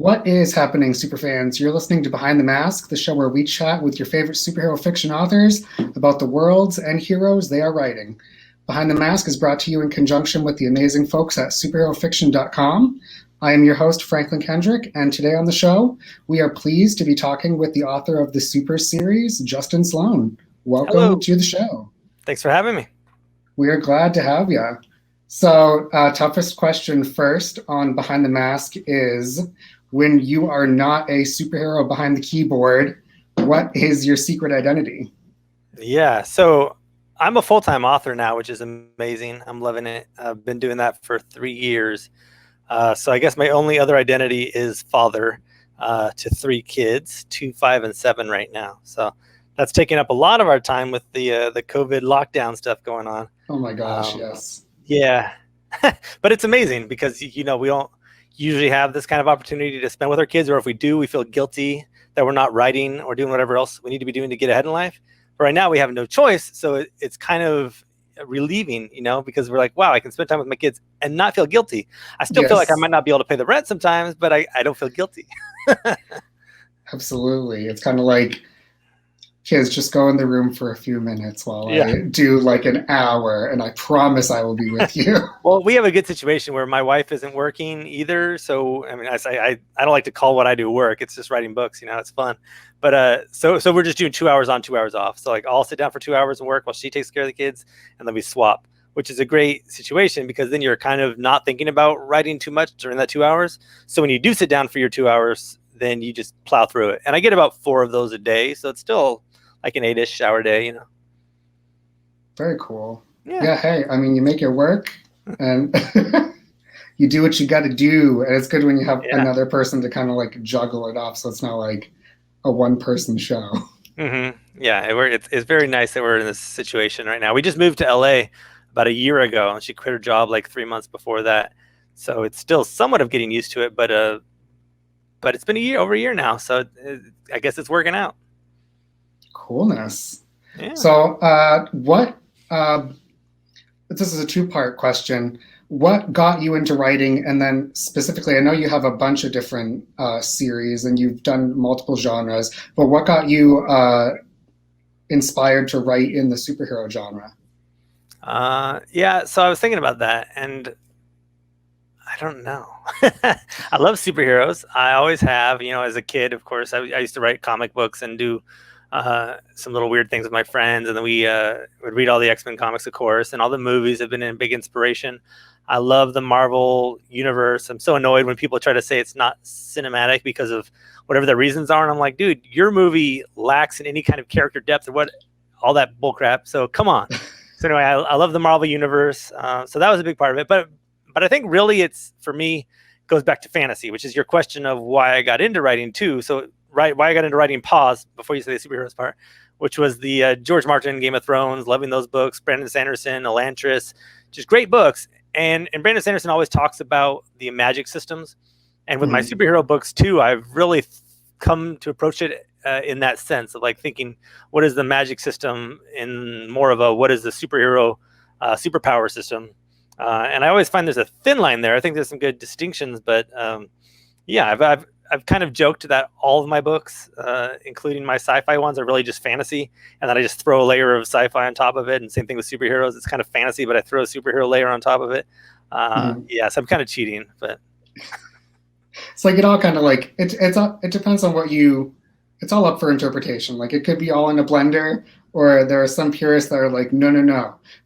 What is happening, superfans? You're listening to Behind the Mask, the show where we chat with your favorite superhero fiction authors about the worlds and heroes they are writing. Behind the Mask is brought to you in conjunction with the amazing folks at superherofiction.com. I am your host, Franklin Kendrick, and today on the show, we are pleased to be talking with the author of the Super series, Justin Sloan. Welcome Hello. to the show. Thanks for having me. We are glad to have you. So, toughest question first on Behind the Mask is, when you are not a superhero behind the keyboard, what is your secret identity? Yeah, so I'm a full-time author now, which is amazing. I'm loving it. I've been doing that for 3 years. So I guess my only other identity is father to 3 kids, 2, 5, and 7 right now. So that's taking up a lot of our time with the COVID lockdown stuff going on. Oh my gosh, yes. Yeah, but it's amazing because we don't usually have this kind of opportunity to spend with our kids, or if we do, we feel guilty that we're not writing or doing whatever else we need to be doing to get ahead in life. But right now we have no choice, so it's kind of relieving, because we're like, wow, I can spend time with my kids and not feel guilty. I still feel like I might not be able to pay the rent sometimes, but I don't feel guilty. Absolutely. It's kind of like, kids, just go in the room for a few minutes while I do like an hour, and I promise I will be with you. Well, we have a good situation where my wife isn't working either. So, I mean, I don't like to call what I do work. It's just writing books, it's fun. But so we're just doing 2 hours on, 2 hours off. So like I'll sit down for 2 hours and work while she takes care of the kids, and then we swap, which is a great situation because then you're kind of not thinking about writing too much during that 2 hours. So when you do sit down for your 2 hours, then you just plow through it. And I get about 4 of those a day. So it's still like an 8-ish hour day, Very cool. Yeah. Hey, I mean, you make it work, and you do what you got to do. And it's good when you have another person to kind of like juggle it off. So it's not like a one-person show. Mm-hmm. Yeah, it's very nice that we're in this situation right now. We just moved to LA about a year ago, and she quit her job like 3 months before that. So it's still somewhat of getting used to it, but it's been over a year now. So I guess it's working out. Coolness. Yeah. So this is a 2-part question. What got you into writing? And then specifically, I know you have a bunch of different series and you've done multiple genres, but what got you inspired to write in the superhero genre? Yeah, so I was thinking about that, and I don't know. I love superheroes. I always have, as a kid, of course. I used to write comic books and do some little weird things with my friends, and then we would read all the X-Men comics, of course, and all the movies have been a big inspiration. I love the Marvel universe. I'm so annoyed when people try to say it's not cinematic because of whatever the reasons are, and I'm like, dude, your movie lacks in any kind of character depth or all that bullcrap. So come on. So anyway, I love the Marvel universe. So that was a big part of it, but I think really it's, for me, goes back to fantasy, which is your question of why I got into writing too. So why I got into writing, pause before you say the superheroes part, which was the George Martin, Game of Thrones, loving those books, Brandon Sanderson, Elantris, just great books. And Brandon Sanderson always talks about the magic systems. And with my superhero books too, I've really come to approach it in that sense of like thinking, what is the magic system in more of a, what is the superhero superpower system? And I always find there's a thin line there. I think there's some good distinctions, but yeah, I've kind of joked that all of my books, including my sci-fi ones, are really just fantasy, and then I just throw a layer of sci-fi on top of it. And same thing with superheroes; it's kind of fantasy, but I throw a superhero layer on top of it. Yeah, so I'm kind of cheating, but it's like it all kind of like it depends on what you. It's all up for interpretation. Like it could be all in a blender, or there are some purists that are like, no,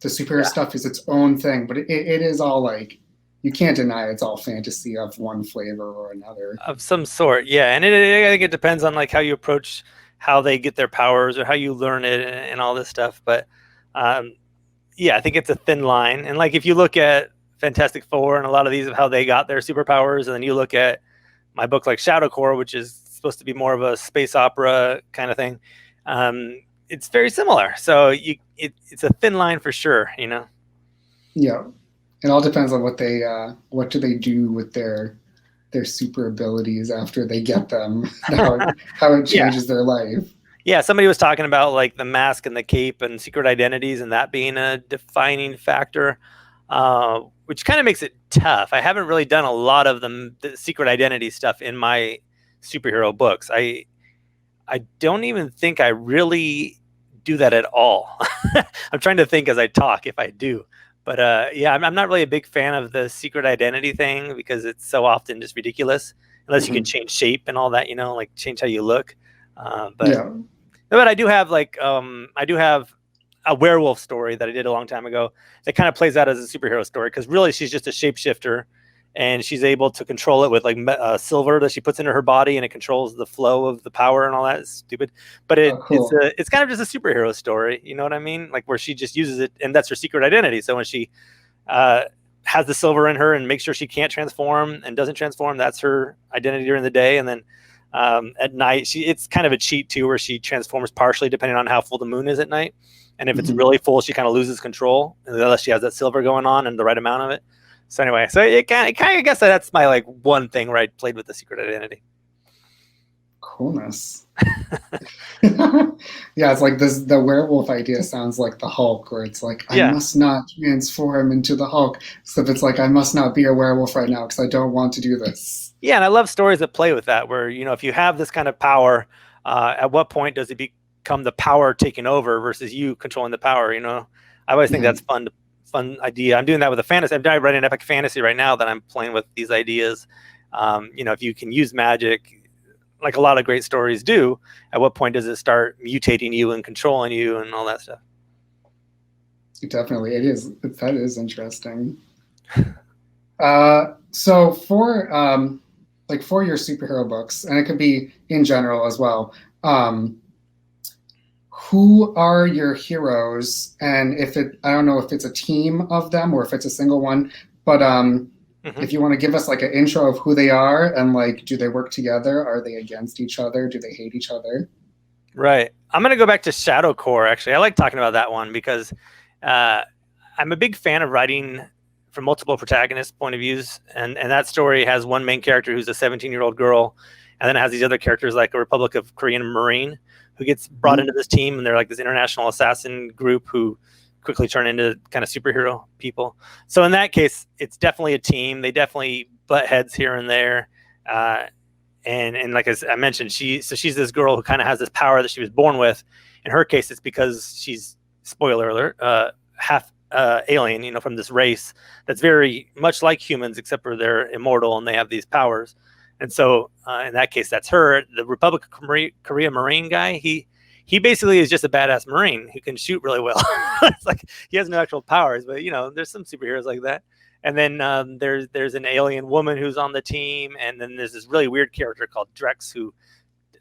the superhero stuff is its own thing, but it is all like. You can't deny it's all fantasy of one flavor or another. Of some sort, yeah. And I think it depends on like how you approach how they get their powers or how you learn it and all this stuff. But yeah, I think it's a thin line. And like if you look at Fantastic Four and a lot of these of how they got their superpowers, and then you look at my book like Shadow Core, which is supposed to be more of a space opera kind of thing, it's very similar. So it's a thin line for sure, Yeah. It all depends on what do they do with their super abilities after they get them, how it changes their life. Yeah, somebody was talking about like the mask and the cape and secret identities and that being a defining factor. which kind of makes it tough. I haven't really done a lot of the secret identity stuff in my superhero books. I don't even think I really do that at all. I'm trying to think as I talk if I do. But yeah, I'm not really a big fan of the secret identity thing because it's so often just ridiculous. Unless you can Mhm. change shape and all that, like change how you look. But Yeah. but I do have I do have a werewolf story that I did a long time ago that kind of plays out as a superhero story because really she's just a shapeshifter and she's able to control it with like silver that she puts into her body and it controls the flow of the power and all that. It's stupid, but Oh, cool. it's kind of just a superhero story. You know what I mean? Like where she just uses it and that's her secret identity. So when she uh, has the silver in her and makes sure she can't transform and doesn't transform, that's her identity during the day. And then at night, it's kind of a cheat too, where she transforms partially depending on how full the moon is at night. And if it's Mhm. really full, she kind of loses control unless she has that silver going on and the right amount of it. So anyway, so it kind of I guess that's my like one thing where I played with the secret identity. Coolness. Yeah, it's like this. The werewolf idea sounds like the Hulk, where it's like I Yeah, must not transform into the Hulk. Except it's like I must not be a werewolf right now because I don't want to do this. yeah, and I love stories that play with that, where if you have this kind of power, at what point does it become the power taking over versus you controlling the power? I always think that's Mhm. fun idea. I'm doing that with a fantasy. I'm writing an epic fantasy right now that I'm playing with these ideas. If you can use magic, like a lot of great stories do, at what point does it start mutating you and controlling you and all that stuff? Definitely, it is. That is interesting. So for your superhero books, and it could be in general as well. Um, who are your heroes? And I don't know if it's a team of them or if it's a single one, but Hmm. if you want to give us like an intro of who they are and like, do they work together? Are they against each other? Do they hate each other? Right. I'm going to go back to Shadow Core, actually. I like talking about that one because uh, I'm a big fan of writing from multiple protagonist point of views. And that story has one main character who's a 17-year-old girl. And then it has these other characters like a Republic of Korean Marine who gets brought into Mhm. this team. And they're like this international assassin group who quickly turn into kind of superhero people. So in that case, it's definitely a team. They definitely butt heads here and there. Uh, and like as I mentioned, she's this girl who kind of has this power that she was born with. In her case, it's because she's, spoiler alert, half alien, from this race that's very much like humans, except for they're immortal and they have these powers. And so in that case, that's her. The Republic of Korea Marine guy, he basically is just a badass Marine who can shoot really well. It's like he has no actual powers, but there's some superheroes like that. And then there's an alien woman who's on the team, and then there's this really weird character called Drex who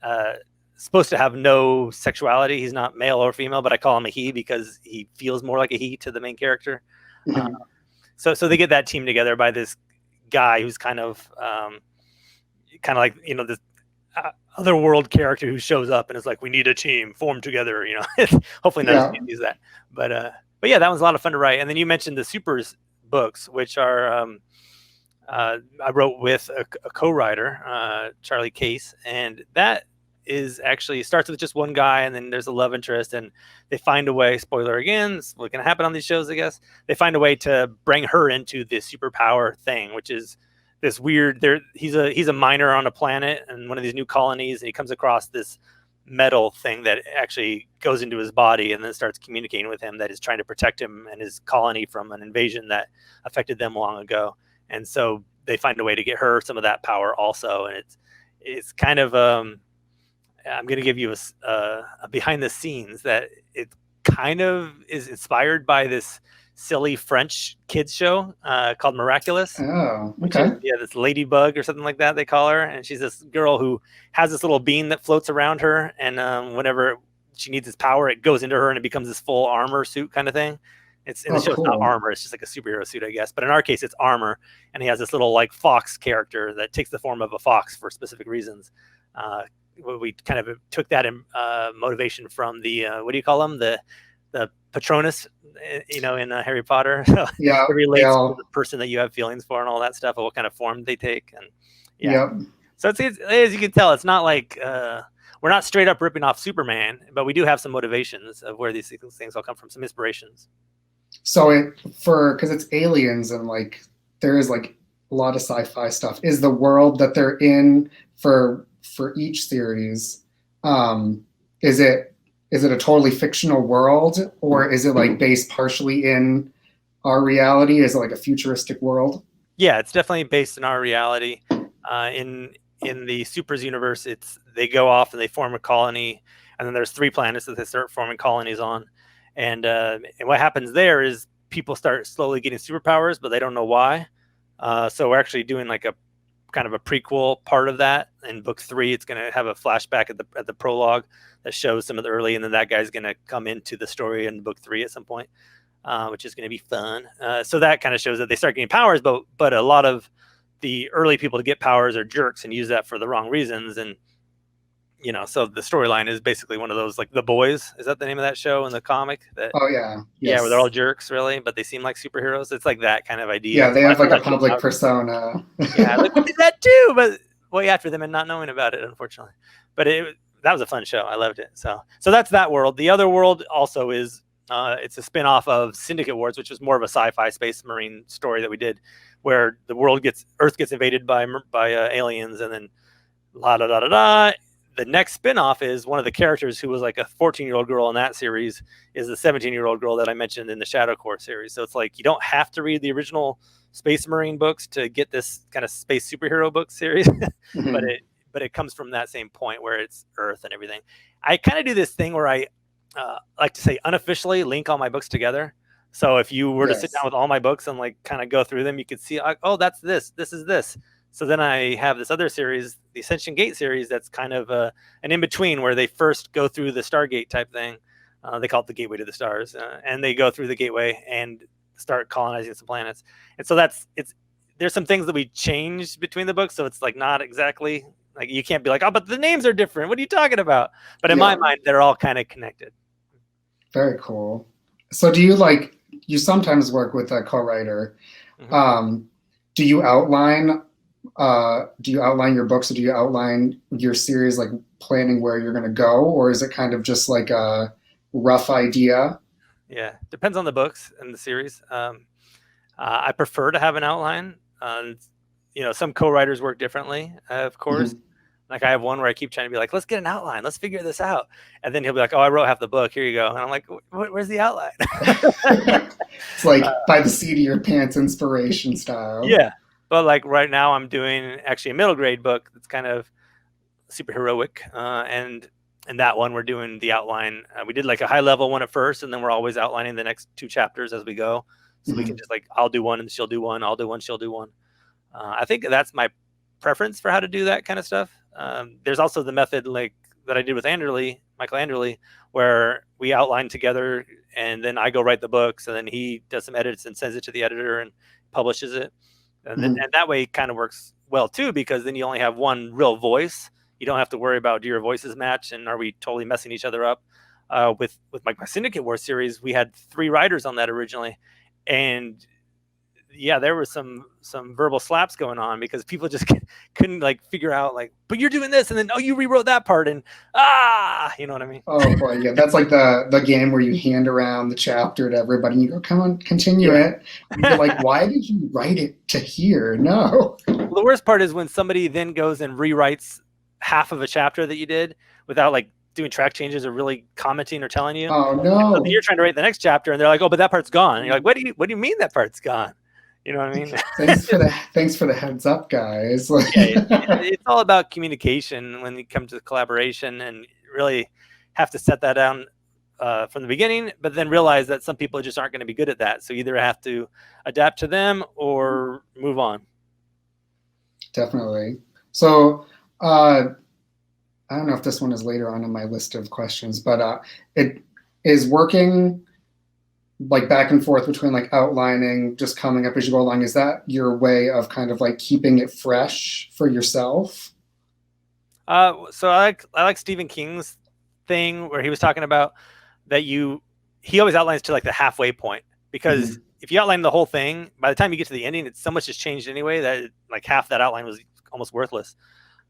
uh, supposed to have no sexuality. He's not male or female, but I call him a he because he feels more like a he to the main character. Uh, Mhm. so they get that team together by this guy who's kind of like this otherworld character who shows up and is like, "We need a team, form together." Hopefully none of Yeah. you use that, but yeah, that was a lot of fun to write. And then you mentioned the Supers books, which are I wrote with a co-writer, Charlie Case, and that is actually starts with just one guy, and then there's a love interest, and they find a way. Spoiler again, it's what can happen on these shows, I guess. They find a way to bring her into this superpower thing, which is this weird. He's a miner on a planet and one of these new colonies, and he comes across this metal thing that actually goes into his body and then starts communicating with him that is trying to protect him and his colony from an invasion that affected them long ago. And so they find a way to get her some of that power also. And it's kind of I'm going to give you a behind the scenes that it kind of is inspired by this silly French kids show called Miraculous, Oh, which is, okay. yeah, this ladybug or something like that they call her, and she's this girl who has this little bean that floats around her, and whenever she needs this power, it goes into her and it becomes this full armor suit kind of thing. It's in the Oh, show, it's not cool. armor; it's just like a superhero suit, I guess. But in our case, it's armor, and he has this little like fox character that takes the form of a fox for specific reasons. Uh, we kind of took that in, motivation from the what do you call them, the Patronus, in Harry Potter. So Yeah. it relates to Yeah. the person that you have feelings for and all that stuff, and what kind of form they take, and yeah. Yep. So it's as you can tell, it's not like we're not straight up ripping off Superman, but we do have some motivations of where these things all come from, some inspirations. So because it's aliens and like there is like a lot of sci-fi stuff. Is the world that they're in for each series, um, is it a totally fictional world, or is it like based partially in our reality? Is it like a futuristic world? Yeah, it's definitely based in our reality. In the Supers universe, they go off and they form a colony, and then there's 3 planets that they start forming colonies on, and what happens there is people start slowly getting superpowers, but they don't know why. So we're actually doing like a kind of a prequel part of that in book 3. It's going to have a flashback at the prologue that shows some of the early, and then that guy's going to come into the story in book 3 at some point, which is going to be fun. So that kind of shows that they start getting powers, but a lot of the early people to get powers are jerks and use that for the wrong reasons. And so the storyline is basically one of those, like The Boys. Is that the name of that show in the comic? That Oh yeah, Yeah, where they're yes, all jerks, really, but they seem like superheroes. It's like that kind of idea. yeah. They So I have thought like a that show public out. persona. Yeah, like we did that too, but way after them and not knowing about it, unfortunately. But that was a fun show. I loved it. So that's that world. The other world also is it's a spin-off of Syndicate Wars, which was more of a sci-fi space marine story that we did, where Earth gets invaded by aliens, and then la da da da da. The next spin-off is one of the characters who was like a 14-year-old girl in that series is the 17-year-old girl that I mentioned in the Shadow Core series. So it's like you don't have to read the original Space Marine books to get this kind of space superhero book series, but Mhm. it comes from that same point where it's Earth and everything. I kind of do this thing where I like to say unofficially link all my books together. So if you were to sit down Yes. with all my books and like kind of go through them, you could see, oh, that's this is this. So then I have this other series, the Ascension Gate series, that's kind of an in between where they first go through the Stargate type thing. They call it the Gateway to the Stars, and they go through the gateway and start colonizing some planets. And so there's some things that we changed between the books, so it's like not exactly like you can't be like, oh, but the names are different. What are you talking about? But in my Yeah. mind, they're all kind of connected. Very cool. So do you like you sometimes work with a co-writer? Mhm. Um, do you outline your books, or do you outline your series like planning where you're going to go, or is it kind of just like a rough idea? Yeah, depends on the books and the series. I prefer to have an outline. Some co-writers work differently, of course. Mhm. Like I have one where I keep trying to be like, let's get an outline, let's figure this out, and then he'll be like, oh, I wrote half the book. Here you go. And I'm like, where's the outline? It's like by the seat of your pants inspiration style. Yeah, but like right now, I'm doing actually a middle grade book that's kind of superheroic, and that one we're doing the outline. We did like a high level one at first, and then we're always outlining the next 2 chapters as we go, so we can Mhm. just like I'll do one and she'll do one, I'll do one, she'll do one. I think that's my preference for how to do that kind of stuff. There's also the method like that I did with Michael Anderley, where we outline together, and then I go write the books, and then he does some edits and sends it to the editor and publishes it, Mhm. and that way it kind of works well too, because then you only have one real voice. You don't have to worry about do your voices match and are we totally messing each other up. With my Syndicate War series, we had 3 writers on that originally, and yeah, there was some verbal slaps going on because people just couldn't like figure out like, but you're doing this, and then oh, you rewrote that part, and you know what I mean? Oh boy, yeah, that's like the game where you hand around the chapter to everybody and you go, "Come on, continue Yeah. it." And you're like, "Why did you write it to here?" No. Well, the worst part is when somebody then goes and rewrites half of a chapter that you did without like doing track changes or really commenting or telling you. Oh And so then no. you're trying to write the next chapter, and they're like, "Oh, but that part's gone." And you're like, what do you mean that part's gone?" You know what I mean? Thanks for the heads up, guys. Yeah, it's all about communication when you come to collaboration, and really have to set that down from the beginning, but then realize that some people just aren't going to be good at that. So you either have to adapt to them or move on. Definitely. So, uh, I don't know if this one is later on in my list of questions, but it is working like back and forth between like outlining, just coming up as you go along. Is that your way of kind of like keeping it fresh for yourself? So I like Stephen King's thing where he was talking about that he always outlines to like the halfway point, because Mhm. if you outline the whole thing, by the time you get to the ending, it's so much has changed anyway that like half that outline was almost worthless.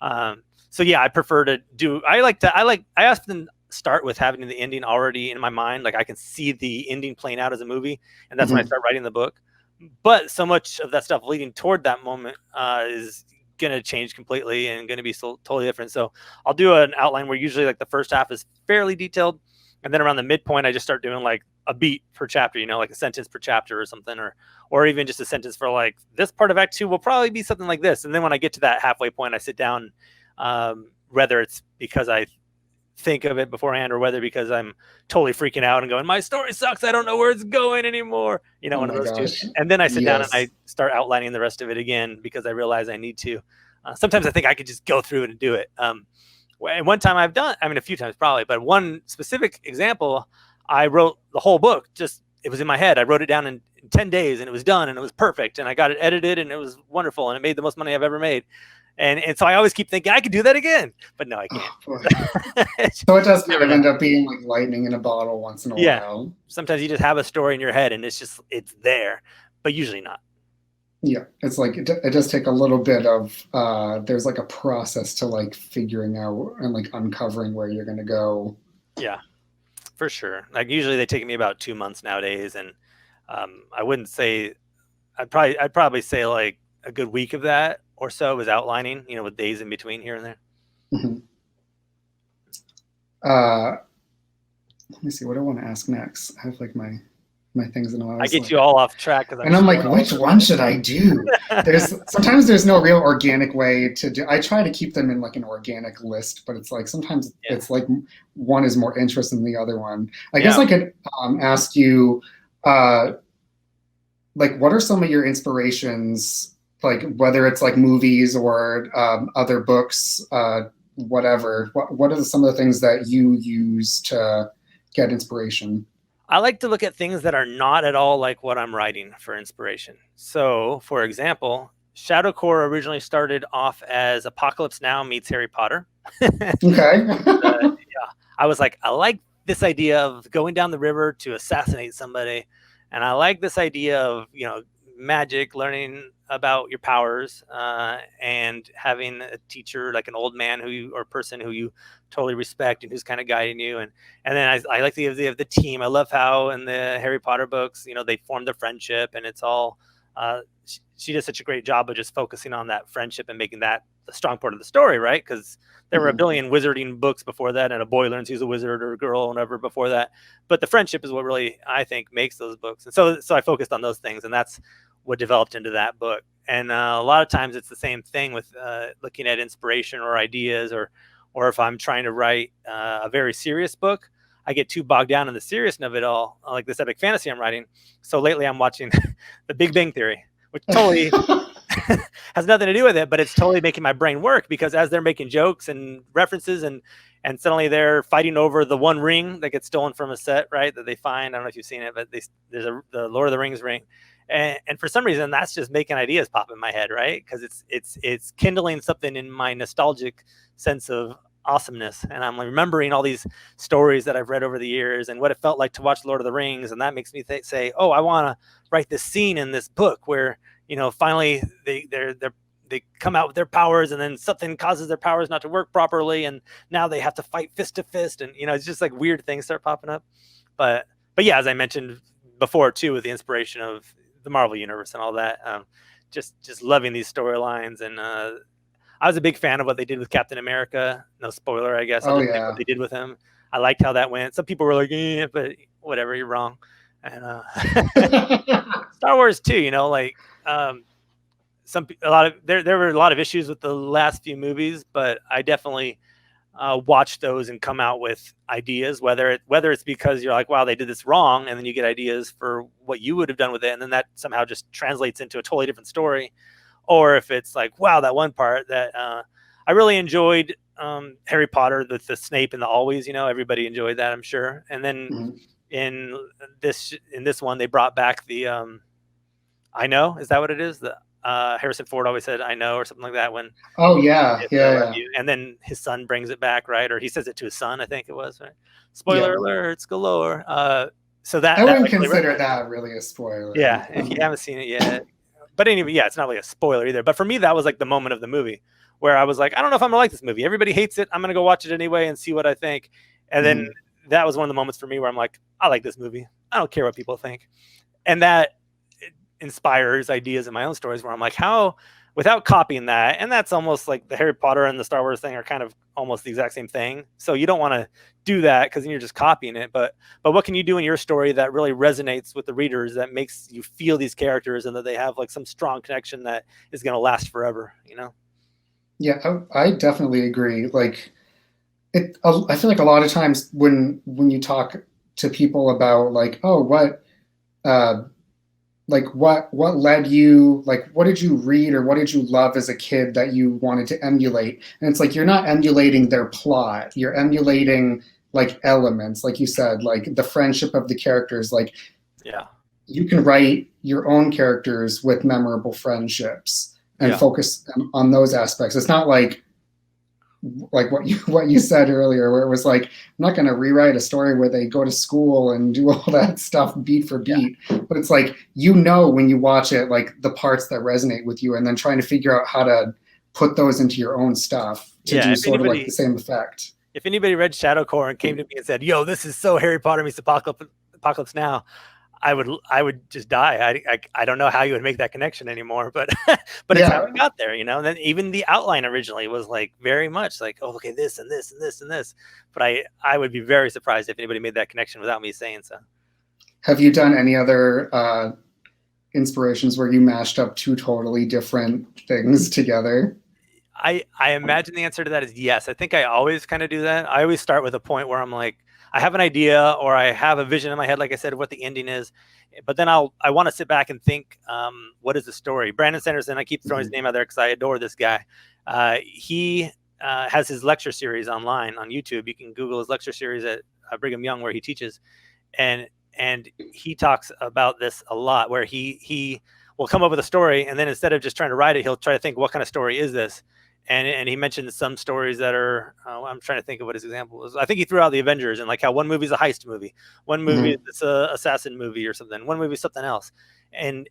So yeah, I prefer to do. I often start with having the ending already in my mind. Like I can see the ending playing out as a movie, and that's when I start writing the book. But so much of that stuff leading toward that moment is going to change completely and going to be totally different. So I'll do an outline where usually like the first half is fairly detailed, and then around the midpoint I just start doing like a beat per chapter, you know, like a sentence per chapter or something, or even just a sentence for like this part of Act 2 will probably be something like this. And then when I get to that halfway point, I sit down, whether it's because I think of it beforehand or whether because I'm totally freaking out and going, my story sucks, I don't know where it's going anymore, you know, Oh one of my those gosh. two. And then I sit down and Yes. I start outlining the rest of it again because I realize I need to. Sometimes I think I could just go through it and do it. And one time I've done, I mean, a few times probably, but one specific example, I wrote the whole book. Just, it was in my head. I wrote it down in 10 days and it was done and it was perfect. And I got it edited and it was wonderful. And it made the most money I've ever made. And so I always keep thinking I could do that again, but no, I can't. Oh, so it does kind of end up being like lightning in a bottle once in a while. Sometimes you just have a story in your head and it's there, but usually not. Yeah, it's like it does take a little bit of there's like a process to like figuring out and like uncovering where you're going to go. Yeah, for sure. Like usually they take me about 2 months nowadays, and I wouldn't say I'd probably say like a good week of that or so was outlining, you know, with days in between here and there. Mm-hmm. Let me see what I want to ask next. I have like my things in a while. I get you all off track because I'm like, which one should I do? Sometimes there's no real organic way to do. I try to keep them in like an organic list, but it's like sometimes it's like one is more interesting than the other one. I guess I could ask you, like, what are some of your inspirations? Like whether it's like movies or other books, whatever. What are some of the things that you use to get inspiration? I like to look at things that are not at all like what I'm writing for inspiration. So, for example, Shadowcore originally started off as Apocalypse Now meets Harry Potter. Okay. I was like, I like this idea of going down the river to assassinate somebody, and I like this idea of, you know, magic, learning about your powers, and having a teacher, like an old man or person who you totally respect and who's kind of guiding you. And then I like the idea of the team. I love how in the Harry Potter books, you know, they form their friendship, and it's all she does such a great job of just focusing on that friendship and making that the strong part of the story, right? Because there were a billion wizarding books before that, and a boy learns he's a wizard or a girl or whatever before that. But the friendship is what really, I think, makes those books. And so I focused on those things, and that's what developed into that book. And a lot of times it's the same thing with looking at inspiration or ideas, or if I'm trying to write a very serious book, I get too bogged down in the seriousness of it all, like this epic fantasy I'm writing. So lately I'm watching The Big Bang Theory, which totally has nothing to do with it, but it's totally making my brain work, because as they're making jokes and references and suddenly they're fighting over the one ring that gets stolen from a set, right, that they find. I don't know if you've seen it, but there's the Lord of the Rings ring. And for some reason, that's just making ideas pop in my head, right? Because it's kindling something in my nostalgic sense of awesomeness, and I'm remembering all these stories that I've read over the years and what it felt like to watch Lord of the Rings, and that makes me say, oh, I want to write this scene in this book where, you know, finally they come out with their powers, and then something causes their powers not to work properly, and now they have to fight fist to fist, and you know, it's just like weird things start popping up. But yeah, as I mentioned before too, with the inspiration of the Marvel universe and all that, just loving these storylines. And I was a big fan of what they did with Captain America. No spoiler, I guess. Oh, yeah. What they did with him, I liked how that went. Some people were like, but whatever, you're wrong. And Star Wars too, you know, like there were a lot of issues with the last few movies, but I definitely watch those and come out with ideas, whether it's because you're like, wow, they did this wrong, and then you get ideas for what you would have done with it, and then that somehow just translates into a totally different story. Or if it's like, wow, that one part that I really enjoyed, Harry Potter, the Snape and the Always, you know, everybody enjoyed that, I'm sure. And then in this one, they brought back the I know, is that what it is? The Harrison Ford always said I know, or something like that, when yeah. And then his son brings it back, right? Or he says it to his son, I think it was, right? Spoiler alerts galore. So that I wouldn't consider that really a spoiler. Yeah, if you haven't seen it yet. But anyway, yeah, it's not really a spoiler either. But for me, that was like the moment of the movie where I was like, I don't know if I'm gonna like this movie. Everybody hates it. I'm gonna go watch it anyway and see what I think. And then that was one of the moments for me where I'm like, I like this movie. I don't care what people think. And that inspires ideas in my own stories where I'm like, how, without copying that, and that's almost like the Harry Potter and the Star Wars thing are kind of almost the exact same thing. So you don't want to do that because then you're just copying it. But what can you do in your story that really resonates with the readers, that makes you feel these characters and that they have like some strong connection that is going to last forever, you know? Yeah, I definitely agree. Like I feel like a lot of times when you talk to people about like, oh, uh, what led you, like what did you read or what did you love as a kid that you wanted to emulate? And it's like you're not emulating their plot, you're emulating like elements, like you said, like the friendship of the characters. Like Yeah. you can write your own characters with memorable friendships and Yeah. focus on those aspects. It's not like what you said earlier, where it was like, I'm not going to rewrite a story where they go to school and do all that stuff beat for beat. Yeah. But it's like, you know, when you watch it, like the parts that resonate with you, and then trying to figure out how to put those into your own stuff to do sort of like the same effect. If anybody read Shadowcore and came to me and said, "Yo, this is so Harry Potter meets Apocalypse Now," I would just die. I don't know how you would make that connection anymore, but but it's how we got there, you know. And then even the outline originally was like very much like, oh, okay, this and this and this and this. But I would be very surprised if anybody made that connection without me saying so. Have you done any other inspirations where you mashed up two totally different things together? I imagine the answer to that is yes. I think I always kind of do that. I always start with a point where I'm like, I have an idea or I have a vision in my head, like I said, of what the ending is. But then I want to sit back and think, what is the story? Brandon Sanderson, I keep throwing his name out there because I adore this guy. He has his lecture series online on YouTube. You can Google his lecture series at Brigham Young where he teaches. And he talks about this a lot, where he will come up with a story, and then instead of just trying to write it, he'll try to think, what kind of story is this? And he mentioned some stories that are, I'm trying to think of what his example was. I think he threw out the Avengers and like how one movie is a heist movie, one movie is a assassin movie or something, one movie is something else. And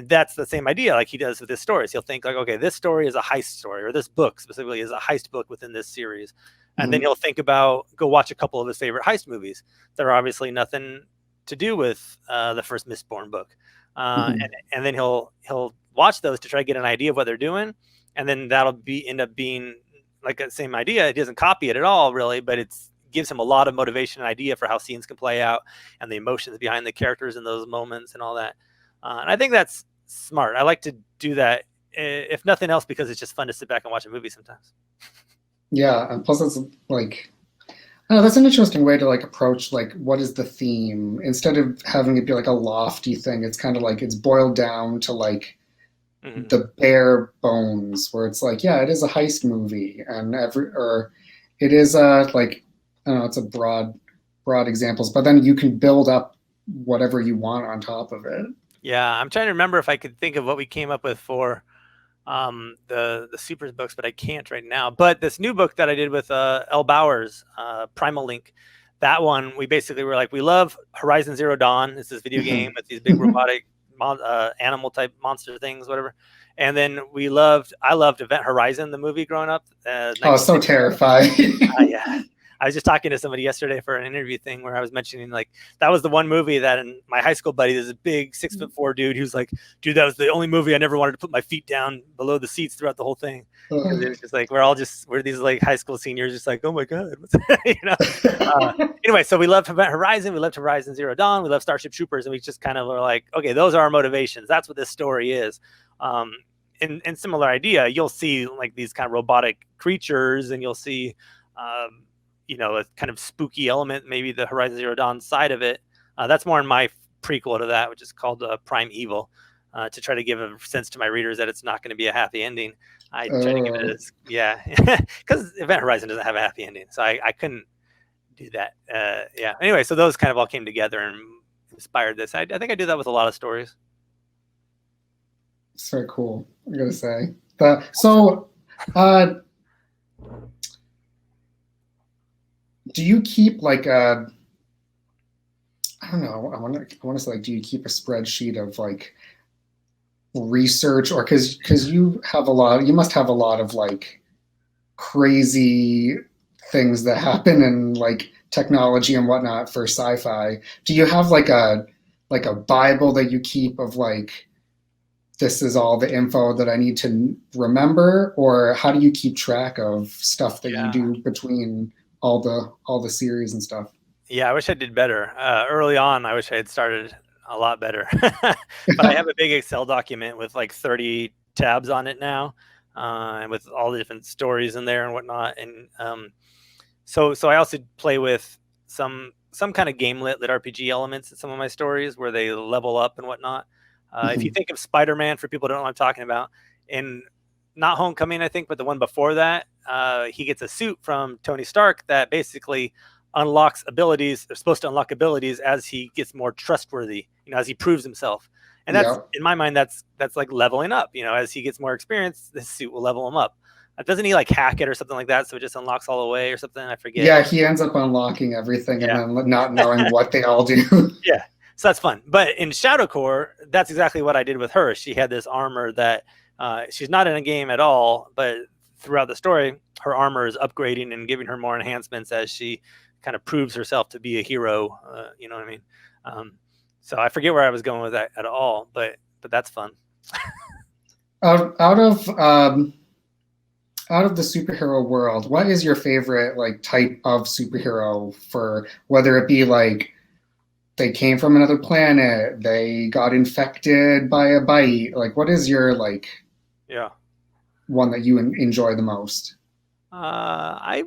that's the same idea like he does with his stories. He'll think like, okay, this story is a heist story, or this book specifically is a heist book within this series. And then he'll think about, go watch a couple of his favorite heist movies that are obviously nothing to do with the first Mistborn book. And then he'll watch those to try to get an idea of what they're doing. And then that'll end up being like the same idea. It doesn't copy it at all, really, but it gives him a lot of motivation and idea for how scenes can play out and the emotions behind the characters in those moments and all that. And I think that's smart. I like to do that, if nothing else, because it's just fun to sit back and watch a movie sometimes. Yeah, and plus it's like, oh, that's an interesting way to like approach like what is the theme, instead of having it be like a lofty thing. It's kind of like it's boiled down to like the bare bones, where it's like, yeah, it is a heist movie, and it is like, I don't know, it's a broad examples, but then you can build up whatever you want on top of it. Yeah, I'm trying to remember if I could think of what we came up with for the Supers books, but I can't right now. But this new book that I did with L. Bowers, Primal Link, that one, we basically were like, we love Horizon Zero Dawn. It's this video game with these big robotic animal type monster things, whatever. And then I loved Event Horizon, the movie growing up. Oh, so terrifying. Yeah. I was just talking to somebody yesterday for an interview thing where I was mentioning like that was the one movie that in my high school buddy, there's a big 6'4" dude who's like, dude, that was the only movie I never wanted to put my feet down below the seats throughout the whole thing. Because it was just like we're these like high school seniors, just like, oh my god, you know. Anyway, so we loved Event Horizon, we loved Horizon Zero Dawn, we loved Starship Troopers, and we just kind of were like, okay, those are our motivations. That's what this story is. In similar idea, you'll see like these kind of robotic creatures, and you'll see you know, a kind of spooky element, maybe the Horizon Zero Dawn side of it. That's more in my prequel to that, which is called Prime Evil, to try to give a sense to my readers that it's not going to be a happy ending. I try to give it as, yeah, because Event Horizon doesn't have a happy ending, so I couldn't do that. Yeah. Anyway, so those kind of all came together and inspired this. I think I do that with a lot of stories. It's very cool, I gotta say. Do you keep like I don't know, I want to say, like, do you keep a spreadsheet of like research, or because you must have a lot of like crazy things that happen and like technology and whatnot for sci-fi. Do you have like a Bible that you keep of like this is all the info that I need to remember, or how do you keep track of stuff that you Yeah. do between all the series and stuff? Yeah, I wish I did better. Early on, I wish I had started a lot better. But I have a big Excel document with like 30 tabs on it now, and with all the different stories in there and whatnot. And so I also play with some kind of game lit RPG elements in some of my stories where they level up and whatnot. If you Mhm. think of Spider-Man, for people who don't know what I'm talking about, in not Homecoming, I think, but the one before that, he gets a suit from Tony Stark that basically unlocks abilities. They're supposed to unlock abilities as he gets more trustworthy, as he proves himself. And that's, Yep. in my mind, that's like leveling up. As he gets more experience, this suit will level him up. Doesn't he like hack it or something like that, so it just unlocks all the way or something? I forget. Yeah, he ends up unlocking everything and Yeah. then not knowing what they all do. Yeah. So that's fun. But in Shadow Core, that's exactly what I did with her. She had this armor that she's not in a game at all, but throughout the story, her armor is upgrading and giving her more enhancements as she kind of proves herself to be a hero. You know what I mean? Um, so I forget where I was going with that at all, but that's fun. Out of the superhero world, what is your favorite like type of superhero, for whether it be like they came from another planet, they got infected by a bite, like what is your like Yeah. one that you enjoy the most? I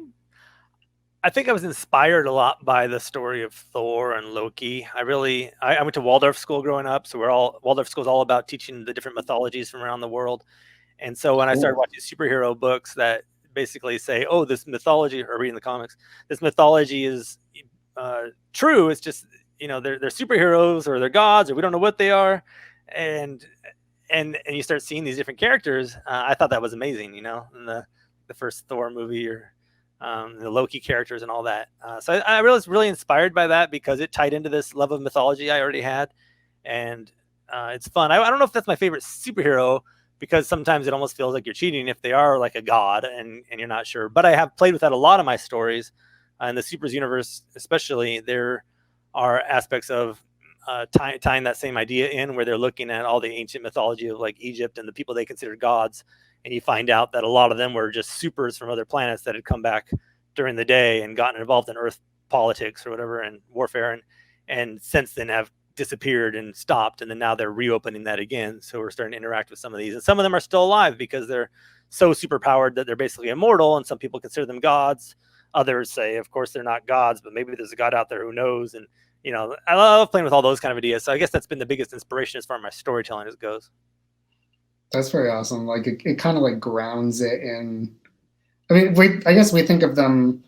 think I was inspired a lot by the story of Thor and Loki. I went to Waldorf school growing up, so Waldorf school is all about teaching the different mythologies from around the world. And so when I started Cool. watching superhero books that basically say, "Oh, this mythology," or reading the comics, this mythology is true. It's just they're superheroes or they're gods or we don't know what they are, and and you start seeing these different characters. I thought that was amazing. In the first Thor movie or the Loki characters and all that. So I was really inspired by that because it tied into this love of mythology I already had, and it's fun. I don't know if that's my favorite superhero because sometimes it almost feels like you're cheating if they are like a god and you're not sure. But I have played with that a lot of my stories. In the Supers universe, especially, there are aspects of tying that same idea in where they're looking at all the ancient mythology of like Egypt and the people they considered gods. And you find out that a lot of them were just supers from other planets that had come back during the day and gotten involved in Earth politics or whatever and warfare, and since then have disappeared and stopped, and then now they're reopening that again. So we're starting to interact with some of these, and some of them are still alive because they're so super powered that they're basically immortal, and some people consider them gods. Others say, of course, they're not gods, but maybe there's a god out there who knows. And I love playing with all those kind of ideas. So I guess that's been the biggest inspiration as far as my storytelling as goes. That's very awesome. Like it kind of like grounds it in. I mean, I guess we think of them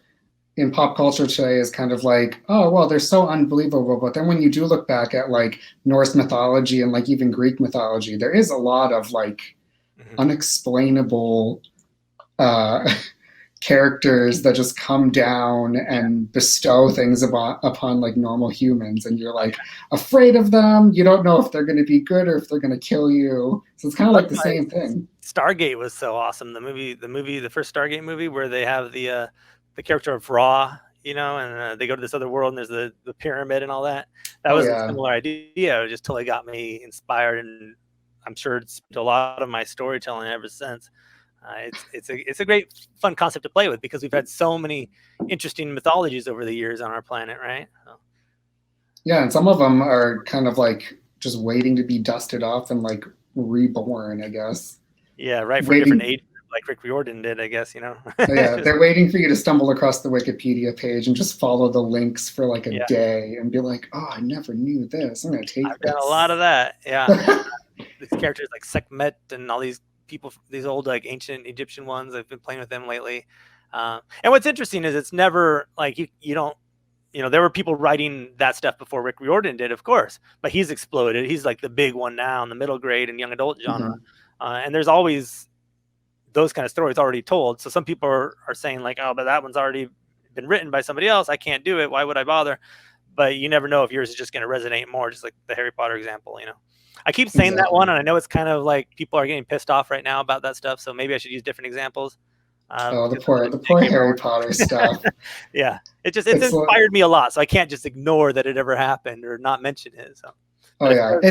in pop culture today as kind of like, oh well, they're so unbelievable. But then when you do look back at like Norse mythology and like even Greek mythology, there is a lot of like Mm-hmm. unexplainable uh, characters that just come down Yeah. and bestow things upon like normal humans, and you're like afraid of them. You don't know if they're going to be good or if they're going to kill you. So it's kind of Well, like that's the why same thing. Stargate was so awesome. The first Stargate movie where they have the character of Ra, and they go to this other world and there's the pyramid and all that. That Oh was a yeah, similar idea. It just totally got me inspired, and I'm sure it's a lot of my storytelling ever since. It's a great fun concept to play with because we've had so many interesting mythologies over the years on our planet, right? So, yeah, and some of them are kind of like just waiting to be dusted off and like reborn, I guess. yeah, right for different Waiting. ages, like Rick Riordan did, I guess. Oh, yeah, Just they're waiting for you to stumble across the Wikipedia page and just follow the links for like a yeah, day and be like, "Oh, I never knew this. I'm gonna take I've done a lot this." of that. Yeah, and these characters like Sekhmet and all these people, these old like ancient Egyptian ones. I've been playing with them lately. And what's interesting is it's never like you don't there were people writing that stuff before Rick Riordan did, of course, but he's exploded. He's like the big one now in the middle grade and young adult genre. Mhm. And there's always those kind of stories already told. So some people are saying like, oh, but that one's already been written by somebody else. I can't do it. Why would I bother? But you never know if yours is just going to resonate more, just like the Harry Potter example. I keep saying that one, Exactly. and I know it's kind of like people are getting pissed off right now about that stuff. So maybe I should use different examples. Oh, the Because of poor, the the poor J.K. Harry Rowling. Potter stuff. Yeah, it's It's inspired me a lot, so I can't just ignore that it ever happened or not mention it. So, oh but as yeah, far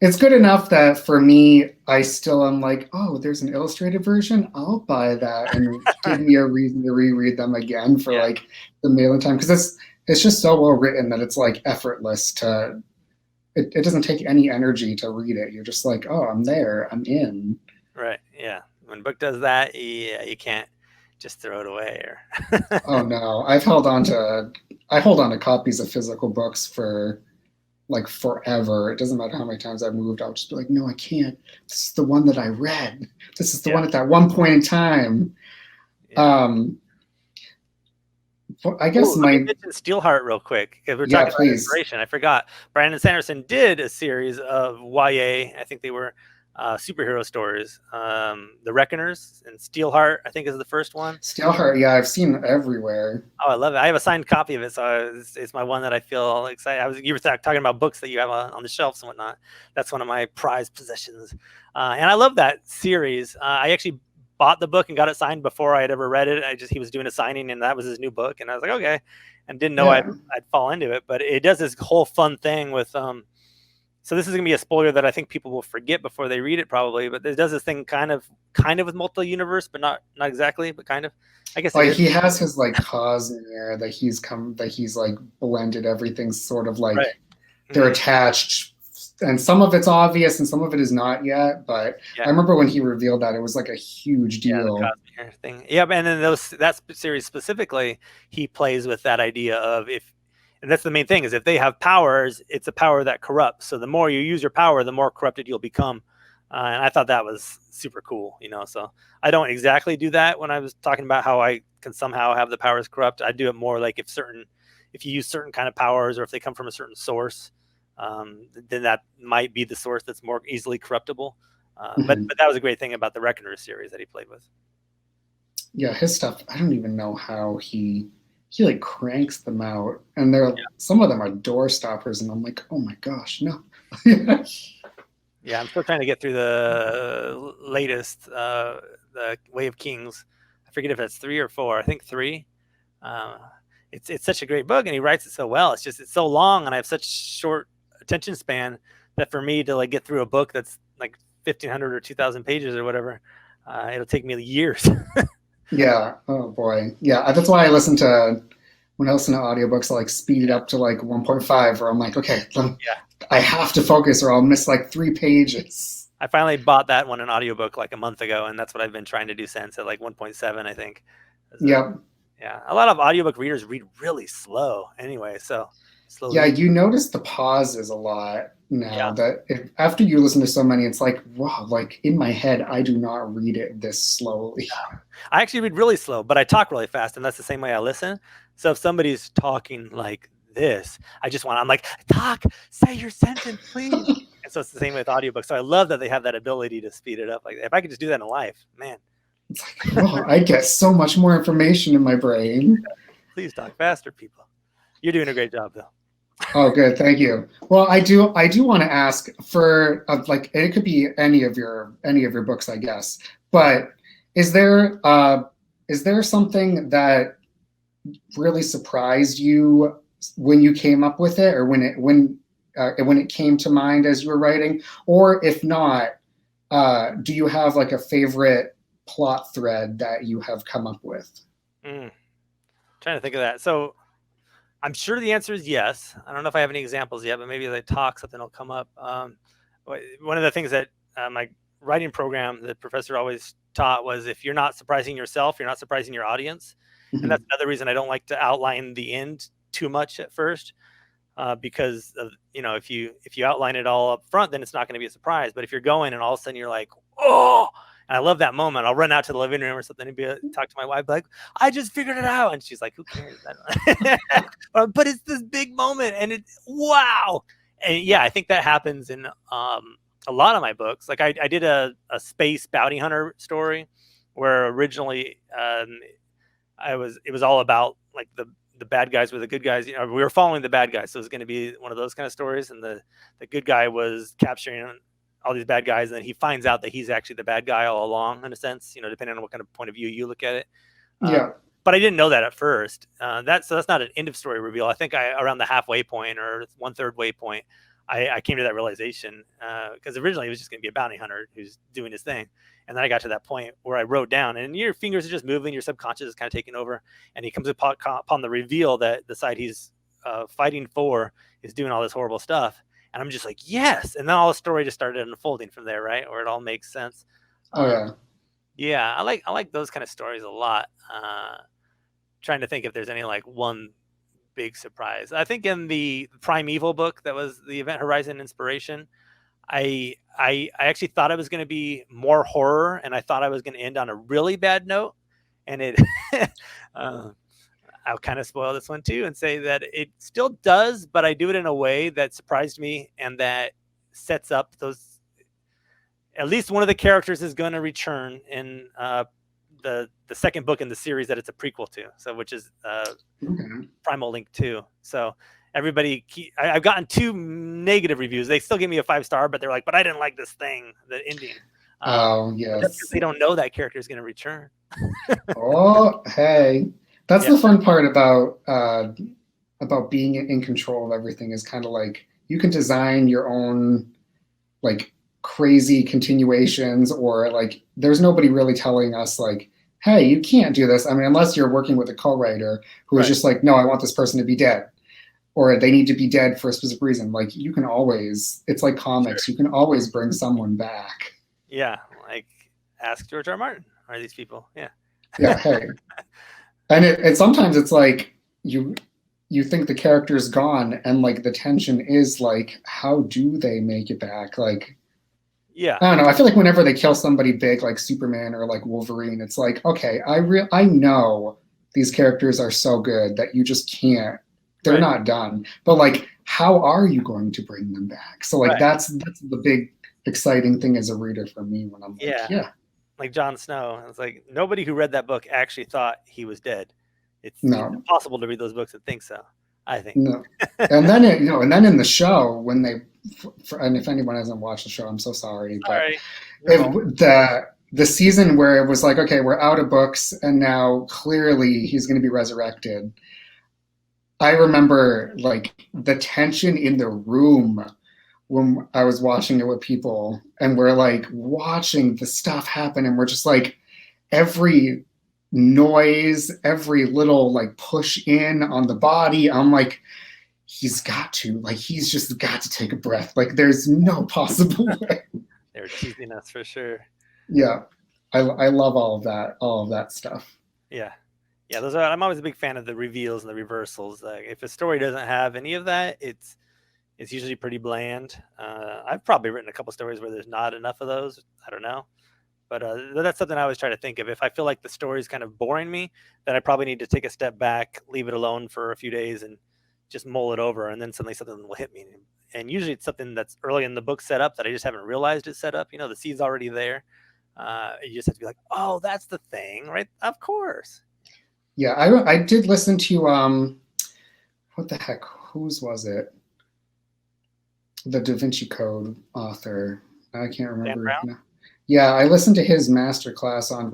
it's good enough that for me, I still am like, oh, there's an illustrated version. I'll buy that and give me a reason to reread them again for yeah, like the mailing time because it's just so well written that it's like effortless to. It doesn't take any energy to read it. You're just like, oh, I'm there. I'm in. right, yeah. When a book does that, yeah, you can't just throw it away. Or Oh no, I hold on to copies of physical books for like forever. It doesn't matter how many times I've moved. I'll just be like, no, I can't. This is the one that I read. This is the yeah, one at that one point in time. yeah. Um, I guess Oh, let me my mention Steelheart real quick because we're yeah, talking about please. inspiration. I forgot. Brandon Sanderson did a series of YA. I think they were superhero stories. The Reckoners and Steelheart, I think, is the first one. Steelheart, yeah, I've seen it everywhere. Oh, I love it. I have a signed copy of it, so it's my one that I feel excited. You were talking about books that you have on the shelves and whatnot. That's one of my prized possessions, and I love that series. I actually bought the book and got it signed before I had ever read it. He was doing a signing, and that was his new book, and I was like, okay, and didn't know Yeah. I'd fall into it. But it does this whole fun thing with So this is gonna be a spoiler that I think people will forget before they read it, probably. But it does this thing kind of with multi-universe, but not exactly, but kind of. I guess it Like is. he has his like Cosmere that he's like blended everything sort of Right. like they're Mhm. attached and some of it's obvious and some of it is not yet, but I Yeah. remember when he revealed that it was like a huge Yeah, the deal. Cosmere thing. Yeah, and then series specifically, he plays with that idea of if, and that's the main thing is if they have powers, it's a power that corrupts. So the more you use your power, the more corrupted you'll become. And I thought that was super cool, you know. So I don't exactly do that when I was talking about how I can somehow have the powers corrupt. I do it more like if you use certain kind of powers or if they come from a certain source, then that might be the source that's more easily corruptible. But Mhm. that was a great thing about the Reckoner series that he played with. Yeah, his stuff, I don't even know how he like cranks them out and they're some of them are door stoppers and I'm like, "Oh my gosh, no." Yeah, I'm still trying to get through the latest, the Way of Kings. I forget if that's 3 or 4. I think 3. Uh, it's such a great book, and he writes it so well. It's so long, and I have such short attention span that for me to like get through a book that's like 1,500 or 2,000 pages or whatever, it'll take me years. Yeah, oh boy. Yeah, that's why I listen to when I listen to audiobooks, I like speed it Yeah, up to like 1.5 or I'm like, okay, yeah. I have to focus or I'll miss like 3 pages. I finally bought that one an audiobook like a month ago, and that's what I've been trying to do since at like 1.7, I think. Yep. Yeah, a lot of audiobook readers read really slow anyway, so Yeah, slowly. you notice the pauses a lot Yeah. now that after you listen to so many, it's like, wow, like in my head, I do not read it this slowly. I actually read really slow, but I talk really fast, and that's the same way I listen. So if somebody's talking like this, I'm like, talk, say your sentence, please. And so it's the same with audiobooks. So I love that they have that ability to speed it up. Like if I could just do that in life, man, It's like, wow, I get so much more information in my brain. please talk faster, people. You're doing a great job, though. Oh, good. Thank you. Well, I do want to ask for like it could be any of your books, I guess. But is there uh is there something that really surprised you when you came up with it or when it came to mind as you were writing? Or if not, do you have like a favorite plot thread that you have come up with? Mm, trying to think of that. So I'm sure the answer is yes. I don't know if I have any examples yet, but maybe as I talk, something will come up. One of the things that my writing program, the professor always taught was if you're not surprising yourself, you're not surprising your audience. And that's Mhm. another reason I don't like to outline the end too much at first, because of, if you outline it all up front, then it's not going to be a surprise. But if you're going and all of a sudden you're like, oh, and I love that moment. I'll run out to the living room or something and talk to my wife, like, I just figured it out. And she's like, who cares? But it's this big moment and it's wow. And yeah, I think that happens in a lot of my books. Like I did a space bounty hunter story where originally it was all about like the bad guys were the good guys. We were following the bad guys, so it was going to be one of those kind of stories. And the good guy was capturing all these bad guys, and then he finds out that he's actually the bad guy all along, in a sense, depending on what kind of point of view you look at it. Yeah. But I didn't know that at first. So that's not an end of story reveal. I think around the halfway point or 1/3 way point, I came to that realization, because originally it was just going to be a bounty hunter who's doing his thing. And then I got to that point where I wrote down, and your fingers are just moving, your subconscious is kind of taking over. And he comes upon the reveal that the side he's fighting for is doing all this horrible stuff. And I'm just like, yes. And then all the story just started unfolding from there, right? Where it all makes sense. Oh yeah. Yeah, I like those kind of stories a lot. Trying to think if there's any like one big surprise. I think in the Primeval book that was the Event Horizon inspiration, I actually thought it was going to be more horror, and I thought I was going to end on a really bad note, and it I'll kind of spoil this one too and say that it still does, but I do it in a way that surprised me and that sets up those. At least one of the characters is going to return in the second book in the series that it's a prequel to, so which is Primal Link 2. So everybody, I've gotten 2 negative reviews. They still give me a 5-star, but they're like, but I didn't like this thing, the ending. Oh yes. That's because they don't know that character is going to return. Oh hey, that's the fun part about being in control of everything, is kind of like you can design your own like crazy continuations, or like there's nobody really telling us like, hey, you can't do this. I mean, unless you're working with a co-writer who is just like, no, I want this person to be dead, or they need to be dead for a specific reason. Like you can always, it's like comics, you can always bring someone back. Yeah, like ask George R. Martin. Are these people? Yeah. Yeah. Hey, and it sometimes it's like you think the character's gone, and like the tension is like, how do they make it back? Like, yeah, I don't know. I feel like whenever they kill somebody big, like Superman or like Wolverine, it's like, okay, I know these characters are so good that you just can't. They're not done. But like, how are you going to bring them back? So like, that's the big exciting thing as a reader for me when I'm like, yeah. Like Jon Snow. It's like nobody who read that book actually thought he was dead. It's impossible to read those books and think so. I think. No. And then and then in the show, when they, and if anyone hasn't watched the show, I'm so sorry. Sorry. But the season where it was like, okay, we're out of books, and now clearly he's going to be resurrected. I remember like the tension in the room when I was watching it with people, and we're like watching the stuff happen, and we're just like, every noise, every little like push in on the body, I'm like, he's just got to take a breath. Like there's no possible way. They're teasing us for sure. Yeah. I love all of that stuff. Yeah. Yeah, I'm always a big fan of the reveals and the reversals. If a story doesn't have any of that, it's usually pretty bland. I've probably written a couple stories where there's not enough of those. I don't know. But that's something I always try to think of. If I feel like the story is kind of boring me, then I probably need to take a step back, leave it alone for a few days, and just mull it over. And then suddenly something will hit me. And usually it's something that's early in the book set up that I just haven't realized it's set up. The seed's already there. You just have to be like, oh, that's the thing, right? Of course. Yeah, I did listen to what the heck? Whose was it? The Da Vinci Code author. I can't remember. Yeah, I listened to his masterclass on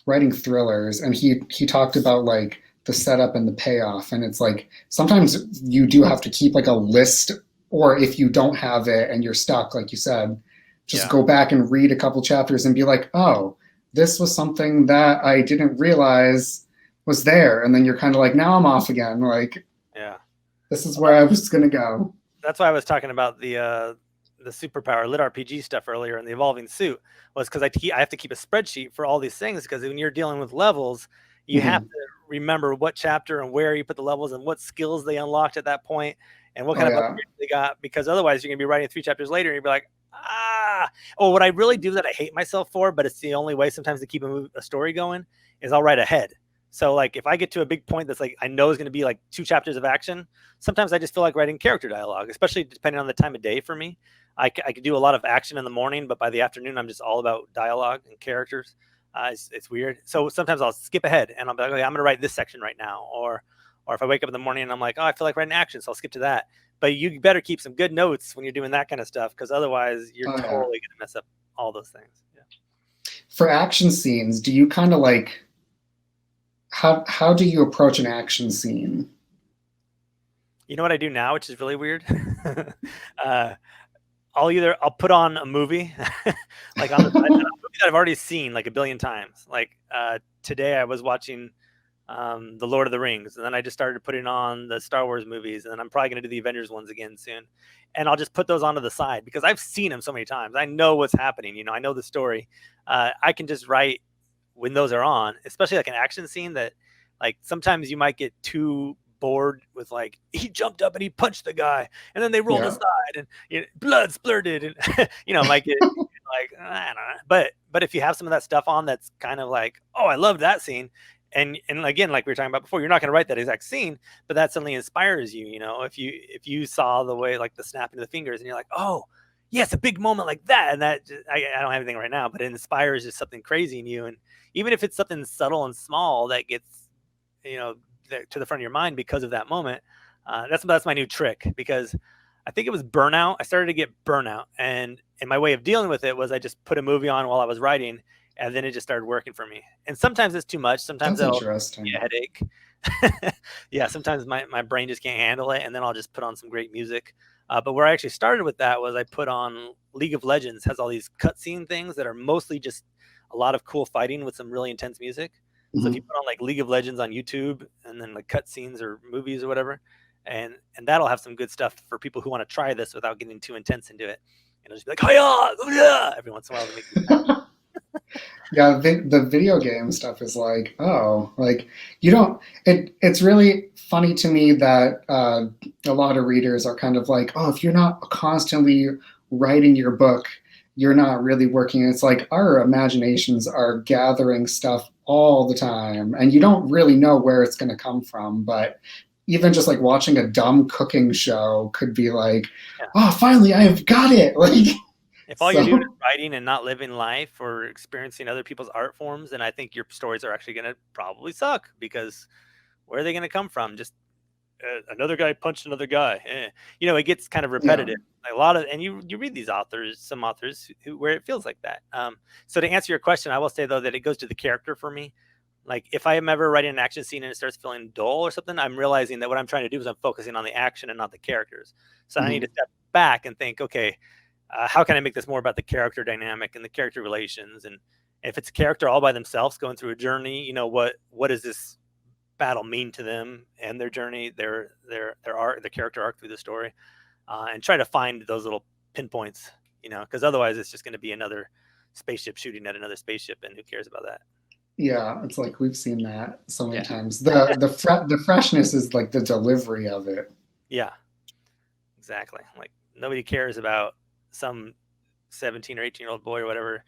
writing thrillers, and he talked about like the setup and the payoff, and it's like sometimes you do have to keep like a list, or if you don't have it and you're stuck, like you said, just go back and read a couple chapters and be like, oh, this was something that I didn't realize was there, and then you're kind of like, now I'm off again, like, yeah, this is where I was gonna go. That's why I was talking about the superpower lit RPG stuff earlier in the evolving suit, was because I have to keep a spreadsheet for all these things, because when you're dealing with levels, you have to remember what chapter and where you put the levels and what skills they unlocked at that point and what kind of upgrades they got, because otherwise you're gonna be writing 3 chapters later and you'll be like, what I really do that I hate myself for, but it's the only way sometimes to keep a story going, is I'll write ahead. So like if I get to a big point that's like I know is going to be like 2 chapters of action, sometimes I just feel like writing character dialogue, especially depending on the time of day for me. I could do a lot of action in the morning, but by the afternoon I'm just all about dialogue and characters. It's weird. So sometimes I'll skip ahead and I'll be like, okay, I'm going to write this section right now, or Or if I wake up in the morning and I'm like, oh, I feel like writing action, so I'll skip to that. But you better keep some good notes when you're doing that kind of stuff, because otherwise you're Oh yeah. totally gonna mess up all those things. Yeah. For action scenes, do you kind of like how do you approach an action scene? You know what I do now, which is really weird. uh, I'll put on a movie, like on the side, a movie that I've already seen like a billion times. Like today, I was watching the Lord of the Rings, and then I just started putting on the Star Wars movies, and then I'm probably going to do the Avengers ones again soon. And I'll just put those onto the side because I've seen them so many times. I know what's happening. I know the story. I can just write when those are on, especially like an action scene that, like, sometimes you might get too bored with like he jumped up and he punched the guy and then they rolled Yeah. aside and blood splurted and might get like I don't know. But if you have some of that stuff on that's kind of like, oh, I love that scene, and again, like we were talking about before, you're not going to write that exact scene, but that suddenly inspires you. If you saw the way, like the snapping of the fingers, and you're like, oh yes, a big moment like that, and that just, I don't have anything right now, but it inspires just something crazy in you. And even if it's something subtle and small that gets you know to the front of your mind because of that moment. That's my new trick, because I think it was burnout. I started to get burnout, and my way of dealing with it was I just put a movie on while I was writing, and then it just started working for me. And sometimes it's too much. Sometimes That's that'll give me interesting. a headache. Yeah, sometimes my brain just can't handle it, and then I'll just put on some great music. But where I actually started with that was I put on League of Legends. Has all these cutscene things that are mostly just a lot of cool fighting with some really intense music. So if you Mhm. put on like League of Legends on YouTube and then like cutscenes or movies or whatever, and that'll have some good stuff for people who want to try this without getting too intense into it. And it'll just be like, hiya, every once in a while to make you laugh. Yeah, the video game stuff is like, oh, like you don't. It's really funny to me that a lot of readers are kind of like, oh, if you're not constantly writing your book, you're not really working. It's like our imaginations are gathering stuff all the time, and you don't really know where it's going to come from. But even just like watching a dumb cooking show could be like, Yeah. oh, finally, I've got it. Like, If all you're doing is so writing and not living life or experiencing other people's art forms, then I think your stories are actually going to probably suck, because where are they going to come from? Just another guy punched another guy. It gets kind of yeah. repetitive. A lot of, and you read these authors, some authors where it feels like that. So to answer your question, I will say though that it goes to the character for me. Like if I am ever writing an action scene and it starts feeling dull or something, I'm realizing that what I'm trying to do is I'm focusing on the action and not the characters. So I need to Mhm. step back and think, okay, how can I make this more about the character dynamic and the character relations? And if it's a character all by themselves going through a journey, what does this battle mean to them and their journey, their arc, the character arc through the story, and try to find those little pinpoints, because otherwise it's just going to be another spaceship shooting at another spaceship, and who cares about that? Yeah, it's like we've seen that so many Yeah, times. The freshness is like the delivery of it. yeah, exactly. Like nobody cares about some 17 or 18-year-old boy or whatever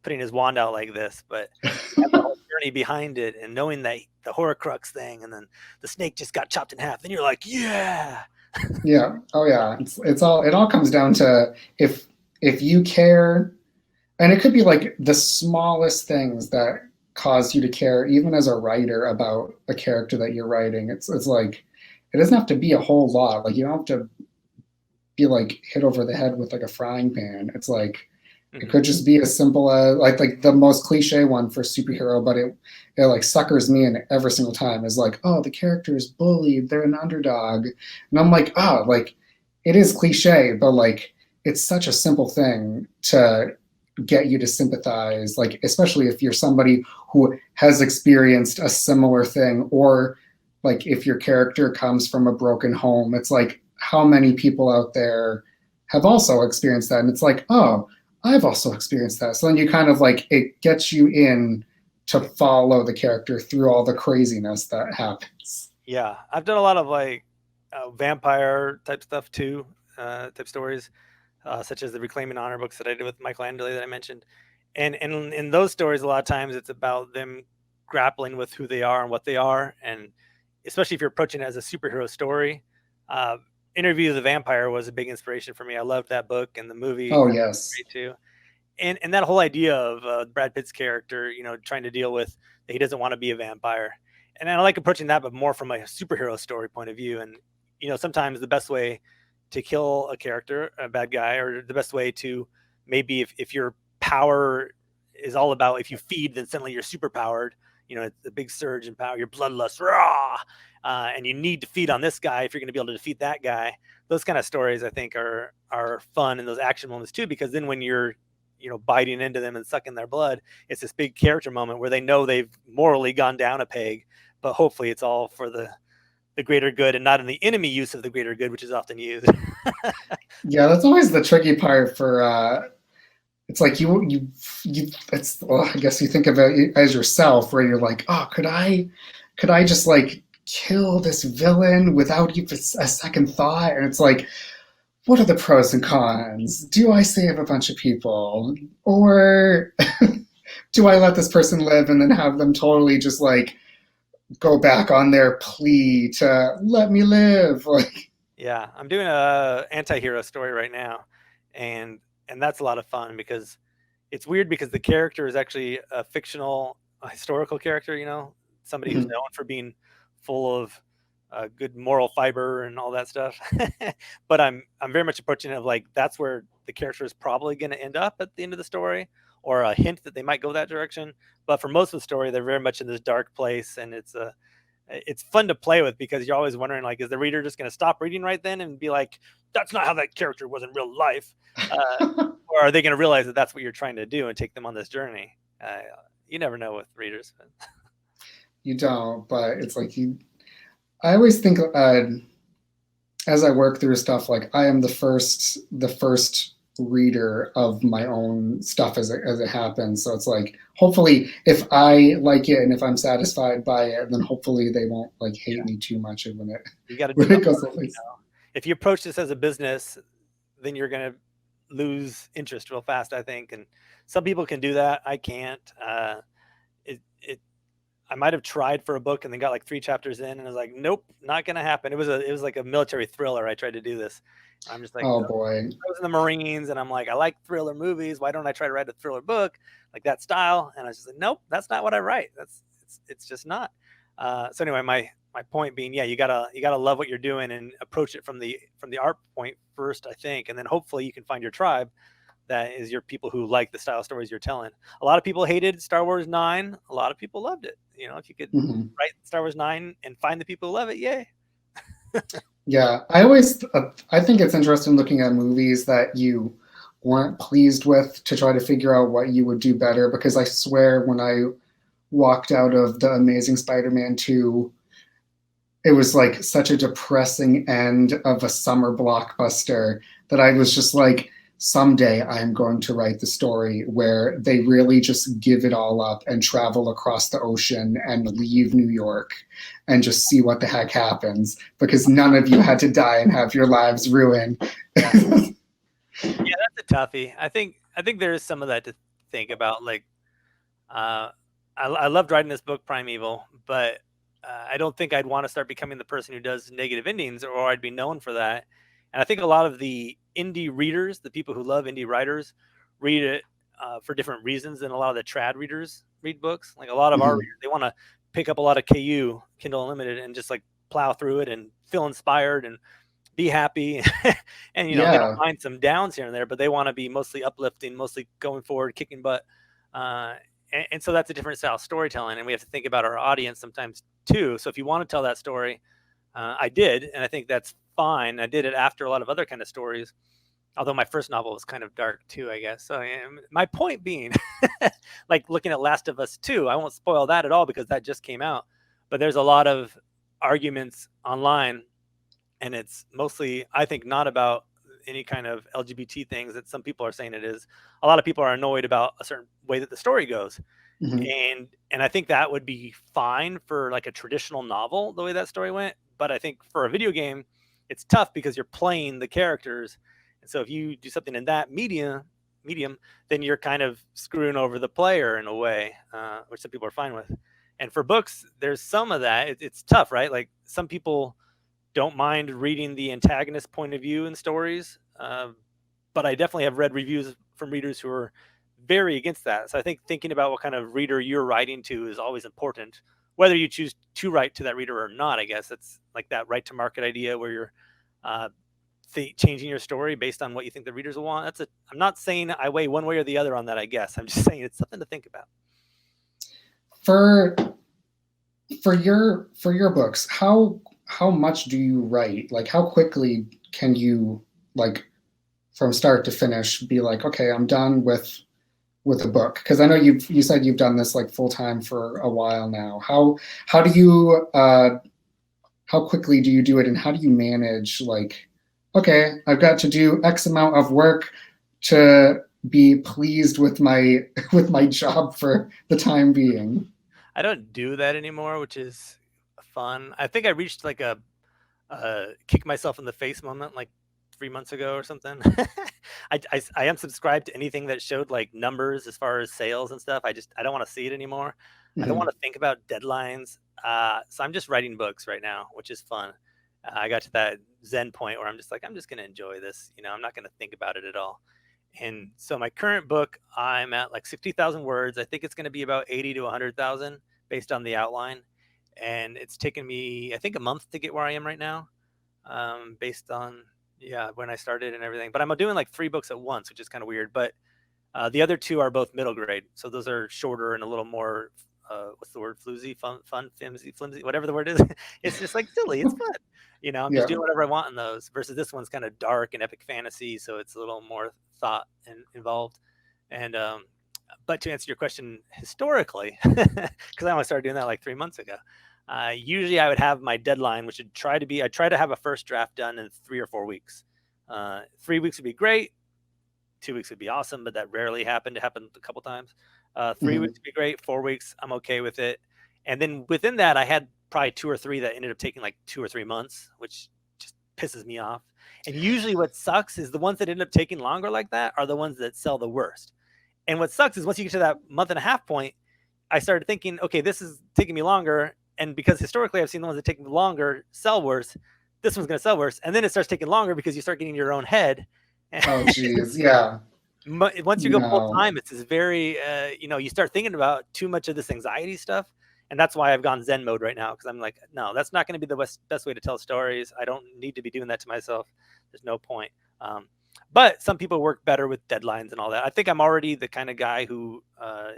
putting his wand out like this, but have the whole journey behind it and knowing that the Horcrux thing, and then the snake just got chopped in half, then you're like, yeah. Yeah. Oh yeah. It all comes down to if you care, and it could be like the smallest things that cause you to care, even as a writer, about a character that you're writing. It's like it doesn't have to be a whole lot. Like you don't have to be like hit over the head with like a frying pan. It's like it Hmm. could just be as simple as like the most cliche one for superhero, but it like suckers me in every single time. Is like, oh, the character is bullied, they're an underdog, and I'm like, oh, like it is cliche, but like it's such a simple thing to get you to sympathize, like especially if you're somebody who has experienced a similar thing, or like if your character comes from a broken home. It's like how many people out there have also experienced that, and it's like, oh, I've also experienced that. So then you kind of like it gets you in to follow the character through all the craziness that happens. Yeah, I've done a lot of like vampire type stuff too, type stories, such as the Reclaiming Honor books that I did with Michael Anderle that I mentioned. And in those stories, a lot of times it's about them grappling with who they are and what they are, and especially if you're approaching it as a superhero story. Uh, Interview of the Vampire was a big inspiration for me. I loved that book, and the movie Oh was yes. great too. And that whole idea of Brad Pitt's character, trying to deal with that he doesn't want to be a vampire, and I like approaching that, but more from a superhero story point of view. And sometimes the best way to kill a character, a bad guy, or the best way to maybe if your power is all about if you feed, then suddenly you're super powered. It's a big surge in power. Your bloodlust, raw, and you need to feed on this guy if you're going to be able to defeat that guy. Those kind of stories, I think, are fun in those action moments too, because then when you're biting into them and sucking their blood, it's this big character moment where they know they've morally gone down a peg, but hopefully it's all for the greater good and not in the enemy use of the greater good, which is often used. Yeah, that's always the tricky part for it's like it's well, I guess you think of it as yourself where you're like, oh, could I just like kill this villain without even a second thought? And it's like, what are the pros and cons? Do I save a bunch of people? Or do I let this person live and then have them totally just like go back on their plea to let me live? Like, Yeah, I'm doing a anti-hero story right now, and that's a lot of fun because it's weird because the character is actually a fictional, a historical character. Somebody who's known for being full of good moral fiber and all that stuff. But I'm very much approaching it of like that's where the character is probably going to end up at the end of the story, or a hint that they might go that direction. But for most of the story, they're very much in this dark place, and it's fun to play with because you're always wondering, like, is the reader just going to stop reading right then and be like, that's not how that character was in real life? Or are they going to realize that that's what you're trying to do and take them on this journey? You never know with readers. But you don't, but it's like I always think as I work through stuff, like I am the first reader of my own stuff as it happens. So it's like hopefully if I like it and if I'm satisfied by it, then hopefully they won't like hate me too much when it you got to do when it the goes work, at least. If you approach this as a business, then you're going to lose interest real fast, I think. And some people can do that. I can't. It I might have tried for a book and then got like 3 chapters in and I was like, nope, not gonna happen. It was like a military thriller. I tried to do this. I'm just like, Oh I boy. was in the Marines and I'm like, I like thriller movies. Why don't I try to write a thriller book like that style? And I was just like, nope, that's not what I write. It's just not. So anyway, my point being, yeah, you gotta love what you're doing and approach it from the art point first, I think, and then hopefully you can find your tribe that is your people who like the style stories you're telling. A lot of people hated Star Wars 9. A lot of people loved it. If you could Mhm. write Star Wars 9 and find the people who love it, yay. Yeah, I think it's interesting looking at movies that you weren't pleased with to try to figure out what you would do better. Because I swear, when I walked out of the Amazing Spider-Man 2, it was like such a depressing end of a summer blockbuster that I was just like, someday I'm going to write the story where they really just give it all up and travel across the ocean and leave New York and just see what the heck happens because none of you had to die and have your lives ruined. Yeah. Yeah, that's a toughie. I think there is some of that to think about. Like, I loved writing this book, Primeval, but I don't think I'd want to start becoming the person who does negative endings, or I'd be known for that. And I think a lot of the indie readers, the people who love indie writers, read it for different reasons than a lot of the trad readers read books. Like a lot of our Mhm. readers, they want to pick up a lot of KU, Kindle Unlimited, and just like plow through it and feel inspired and be happy. And they don't Yeah. mind some downs here and there, but they want to be mostly uplifting, mostly going forward, kicking butt. uh, and so that's a different style of storytelling, and we have to think about our audience sometimes too. So if you want to tell that story, I did, and I think that's fine. I did it after a lot of other kind of stories, although my first novel was kind of dark too, I guess. So my point being, like looking at Last of Us 2, I won't spoil that at all because that just came out, but there's a lot of arguments online, and it's mostly, I think, not about any kind of LGBT things that some people are saying it is. A lot of people are annoyed about a certain way that the story goes, Mhm. and I think that would be fine for like a traditional novel, the way that story went. But I think for a video game, it's tough because you're playing the characters, and so if you do something in that medium, then you're kind of screwing over the player in a way, which some people are fine with. And for books, there's some of that. It's tough, right? Like some people don't mind reading the antagonist point of view in stories. But I definitely have read reviews from readers who are very against that. So I think thinking about what kind of reader you're writing to is always important whether you choose to write to that reader or not, I guess it's like that right to market idea where you're uh, changing your story based on what you think the readers will want. I'm not saying I weigh one way or the other on that, I guess. I'm just saying it's something to think about. For your books, how much do you write? Like, how quickly can you, like, from start to finish, be like, okay, I'm done with a book? Because I know you said you've done this like full time for a while now. How do you how quickly do you do it, and how do you manage, like, okay, I've got to do X amount of work to be pleased with my with my job for the time being? I don't do that anymore, which is fun. I think I reached like a kick myself in the face moment like 3 months ago or something. I am subscribed to anything that showed like numbers as far as sales and stuff. I don't want to see it anymore. I don't Mhm. want to think about deadlines. So I'm just writing books right now, which is fun. I got to that zen point where I'm just like, I'm just going to enjoy this. I'm not going to think about it at all. And so my current book, I'm at like 60,000 words. I think it's going to be about 80 to 100,000 based on the outline. And it's taken me, I think, a month to get where I am right now, based on, yeah, when I started and everything. But I'm doing like 3 books at once, which is kind of weird. But the other 2 are both middle grade. So those are shorter and a little more, what's the word? Floozy, fun, flimsy, whatever the word is. It's just like silly. It's fun. I'm just Yeah. doing whatever I want in those versus this one's kind of dark and epic fantasy. So it's a little more thought and involved. And, but to answer your question historically, because I only started doing that like 3 months ago, usually I would have my deadline, which would I try to have a first draft done in 3 or 4 weeks. 3 weeks would be great. 2 weeks would be awesome, but that rarely happened. It happened a couple times. 3 weeks would be great. 4 weeks, I'm okay with it. And then within that, I had probably 2 or 3 that ended up taking like 2 or 3 months, which just pisses me off. And usually what sucks is the ones that end up taking longer like that are the ones that sell the worst. And what sucks is once you get to that month and a half point, I started thinking, okay, this is taking me longer. And because historically I've seen the ones that take longer sell worse, this one's going to sell worse. And then it starts taking longer because you start getting in your own head. Oh, geez. Yeah. Once you go full No. time, it's this very, you start thinking about too much of this anxiety stuff. And that's why I've gone Zen mode right now. Cause I'm like, no, that's not going to be the best way to tell stories. I don't need to be doing that to myself. There's no point. But some people work better with deadlines and all that. I think I'm already the kind of guy who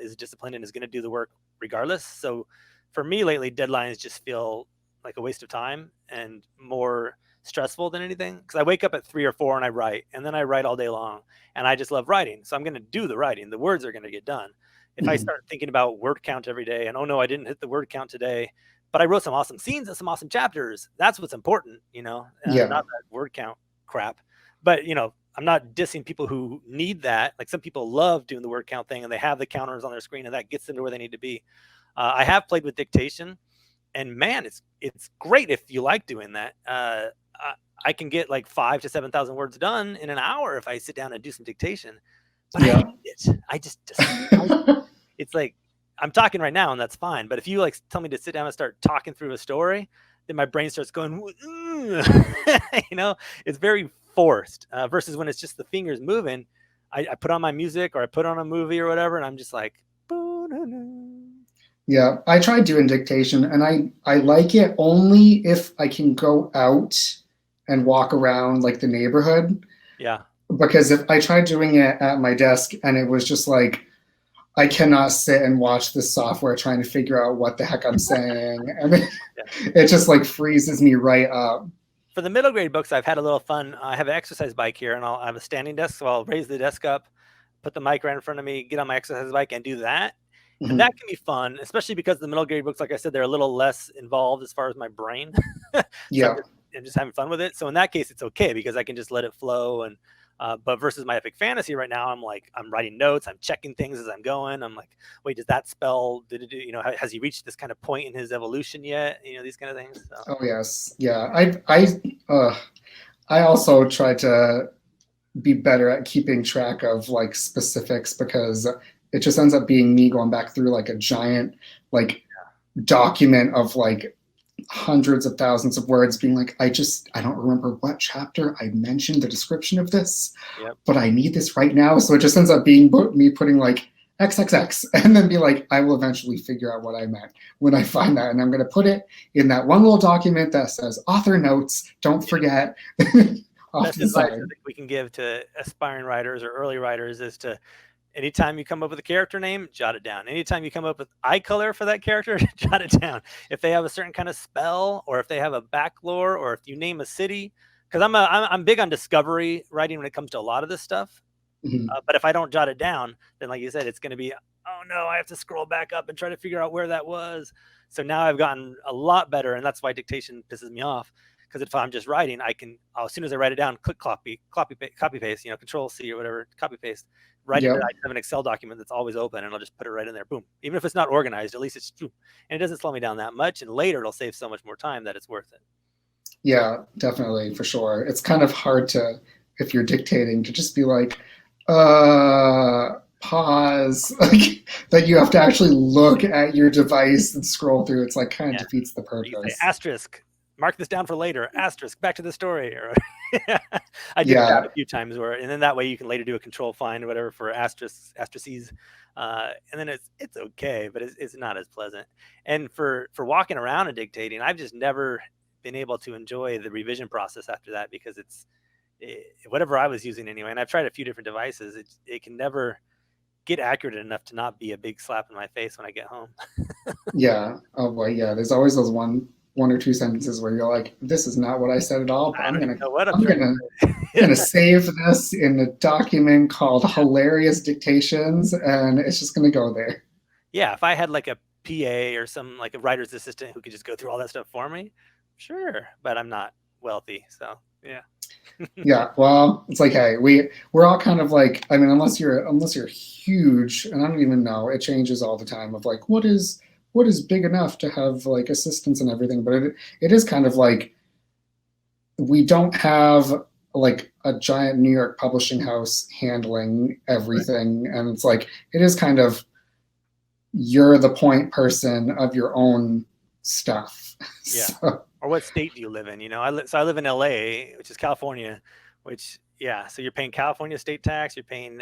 is disciplined and is going to do the work regardless. So for me lately, deadlines just feel like a waste of time and more stressful than anything. Because I wake up at 3 or 4 and I write, and then I write all day long. And I just love writing. So I'm going to do the writing. The words are going to get done. If I Mhm. start thinking about word count every day and, oh no, I didn't hit the word count today, but I wrote some awesome scenes and some awesome chapters. That's what's important, Yeah. not that word count crap. But, I'm not dissing people who need that. Like some people love doing the word count thing and they have the counters on their screen and that gets them to where they need to be. I have played with dictation, and man, it's great if you like doing that. I can get like 5 to 7,000 words done in an hour if I sit down and do some dictation. But I Yeah. hate it. I just despise it. It's like I'm talking right now, and that's fine. But if you like tell me to sit down and start talking through a story, then my brain starts going, it's very forced. Versus when it's just the fingers moving, I put on my music or I put on a movie or whatever, and I'm just like, Yeah, I tried doing dictation, and I like it only if I can go out and walk around like the neighborhood. yeah. Because if I tried doing it at my desk and it was just like, I cannot sit and watch this software trying to figure out what the heck I'm saying, and Yeah. it just like freezes me right up. For the middle grade books, I've had a little fun. I have an exercise bike here, and I have a standing desk, so I'll raise the desk up, put the mic right in front of me, get on my exercise bike, and do that. And Mhm. that can be fun, especially because the middle grade books, like I said, they're a little less involved as far as my brain. So Yeah. I'm just having fun with it. So in that case, it's okay because I can just let it flow. And but versus my epic fantasy right now, I'm writing notes, I'm checking things as I'm going. I'm like, wait, does that spell? Did it? Has he reached this kind of point in his evolution yet? These kind of things. So. Oh yes. Yeah. I also try to be better at keeping track of like specifics, because it just ends up being me going back through like a giant like document of like hundreds of thousands of words, being like, I don't remember what chapter I mentioned the description of this, Yep. but I need this right now. So it just ends up being me putting like XXX, and then be like, I will eventually figure out what I meant when I find that. And I'm going to put it in that one little document that says author notes, don't forget, off Best to the advice side. I think we can give to aspiring writers or early writers is to, anytime you come up with a character name, jot it down. Anytime you come up with eye color for that character, jot it down. If they have a certain kind of spell, or if they have a back lore, or if you name a city, because I'm big on discovery writing when it comes to a lot of this stuff. Mhm. But if I don't jot it down, then like you said, it's going to be, oh no, I have to scroll back up and try to figure out where that was. So now I've gotten a lot better, and that's why dictation pisses me off. Because if I'm just writing, I can, as soon as I write it down, click copy paste, Control C or whatever, copy paste, right into, Yep. I have an Excel document that's always open, and I'll just put it right in there. Boom. Even if it's not organized, at least it's boom. And it doesn't slow me down that much. And later it'll save so much more time that it's worth it. Yeah, definitely, for sure. It's kind of hard to, if you're dictating, to just be like, pause, like that you have to actually look at your device and scroll through. It's like kind of Yeah. defeats the You say purpose. asterisk, mark this down for later, asterisk, back to the story. Or I did that Yeah, a few times where, and then that way you can later do a control find or whatever for asterisks. And then it's okay, but it's not as pleasant. And for walking around and dictating, I've just never been able to enjoy the revision process after that, because whatever I was using anyway, and I've tried a few different devices, it can never get accurate enough to not be a big slap in my face when I get home. yeah. Oh boy, yeah. There's always those one or two sentences where you're like, this is not what I said at all, but I don't even know what I'm I'm trying gonna to I'm say. gonna save this in a document called Hilarious Dictations, and it's just gonna go there. Yeah, if I had like a PA or some, like a writer's assistant who could just go through all that stuff for me, sure. But I'm not wealthy, so yeah. Yeah, well, it's like, hey, we're all kind of like, I mean, unless you're huge, and I don't even know, it changes all the time of like what is big enough to have like assistants and everything, but it is kind of like we don't have like a giant New York publishing house handling Right. everything, and it's like it is kind of you're the point person of your own stuff. Yeah. So, Or what state do you live in? So I live in LA, which is California, which, yeah. So you're paying California state tax, you're paying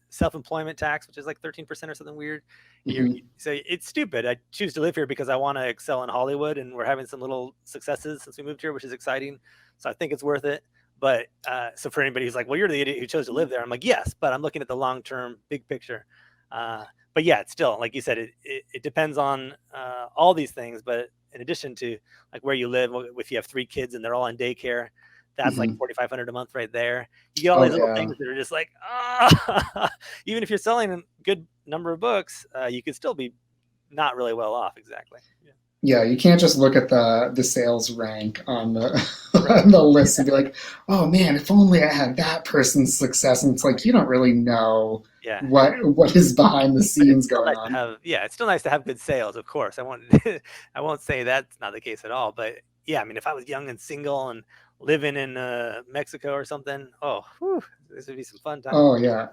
self-employment tax, which is like 13% or something weird. mhm. So it's stupid. I choose to live here because I want to excel in Hollywood, and we're having some little successes since we moved here, which is exciting. So I think it's worth it. But so for anybody who's like, well, you're the idiot who chose to live there, I'm like, yes, but I'm looking at the long-term, big picture. But yeah, it's still, like you said, it depends on all these things. But in addition to like where you live, if you have 3 kids and they're all in daycare, that's like Mhm. 4,500 a month right there. You get all Oh these little yeah. things that are just like, even if you're selling a good number of books, you could still be not really well off. Exactly. Yeah. Yeah, you can't just look at the sales rank on the Right. on the list and be like, "Oh man, if only I had that person's success." And it's like you don't really know Yeah. what is behind the But it's scenes still going nice to on. have, yeah, it's still nice to have good sales, of course. I won't I won't say that's not the case at all. But yeah, I mean, if I was young and single and living in Mexico or something, oh, whew, this would be some fun time. Oh yeah.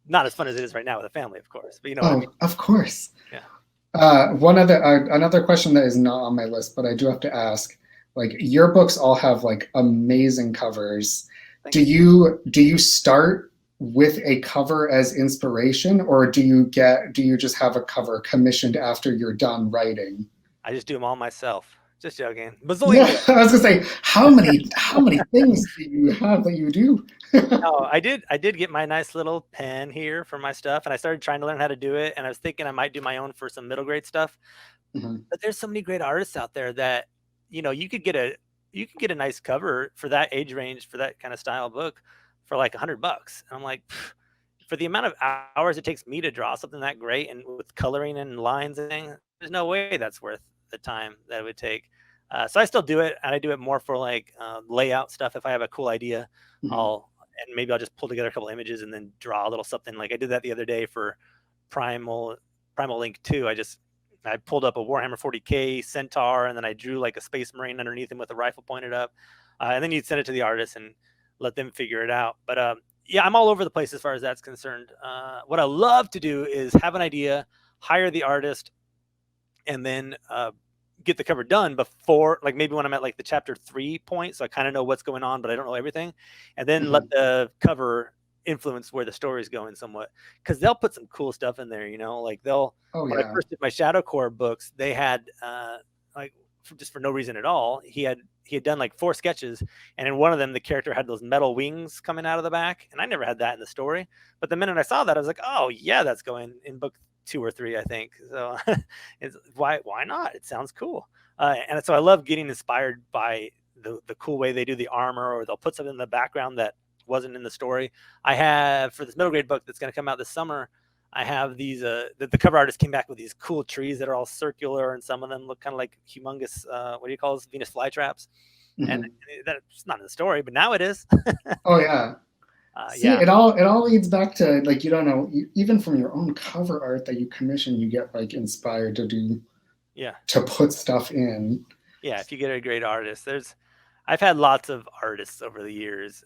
Not as fun as it is right now with a family, of course, but you know what I mean. Oh, of course. Yeah. One other another question that is not on my list, but I do have to ask. Like your books all have like amazing covers. Thank Do you. you start with a cover as inspiration, or do you just have a cover commissioned after you're done writing? I just do them all myself. Just joking. Yeah, Bazillion books. I was gonna say, how many things do you have that you do? No, I did get my nice little pen here for my stuff, and I started trying to learn how to do it. And I was thinking I might do my own for some middle grade stuff. Mhm, But there's so many great artists out there that, you could get a nice cover for that age range for that kind of style book for like $100. And I'm like, "Pff, for the amount of hours it takes me to draw something that great and with coloring and lines and things, there's no way that's worth the time that it would take." So I still do it, and I do it more for like layout stuff. If I have a cool idea, mhm, I'll and maybe I'll just pull together a couple images and then draw a little something. Like I did that the other day for Primal Primal Link 2. I pulled up a Warhammer 40K Centaur, and then I drew like a Space Marine underneath him with a rifle pointed up. And then you'd send it to the artist and let them figure it out. But yeah, I'm all over the place as far as that's concerned. What I love to do is have an idea, hire the artist, and then get the cover done before, like maybe when I'm at like the chapter 3 point, so I kind of know what's going on, but I don't know everything, and then let mhm. the cover influence where the story's going somewhat, because they'll put some cool stuff in there. Like they'll Oh when I yeah. first did my Shadow Core books, they had like just for no reason at all, he had done like 4 sketches, and in one of them the character had those metal wings coming out of the back, and I never had that in the story. But the minute I saw that, I was like, oh yeah, that's going in book 2 or 3, I think. So it's why not? It sounds cool. And so I love getting inspired by the cool way they do the armor, or they'll put something in the background that wasn't in the story. I have, for this middle grade book that's going to come out this summer, I have these the cover artist came back with these cool trees that are all circular, and some of them look kind of like humongous what do you call this, Venus flytraps. And Mhm. that's not in the story, but now it is. Oh yeah. See, Yeah, it all leads back to, like, you don't know, even from your own cover art that you commission, you get like inspired yeah, to put stuff in. yeah. If you get a great artist, I've had lots of artists over the years.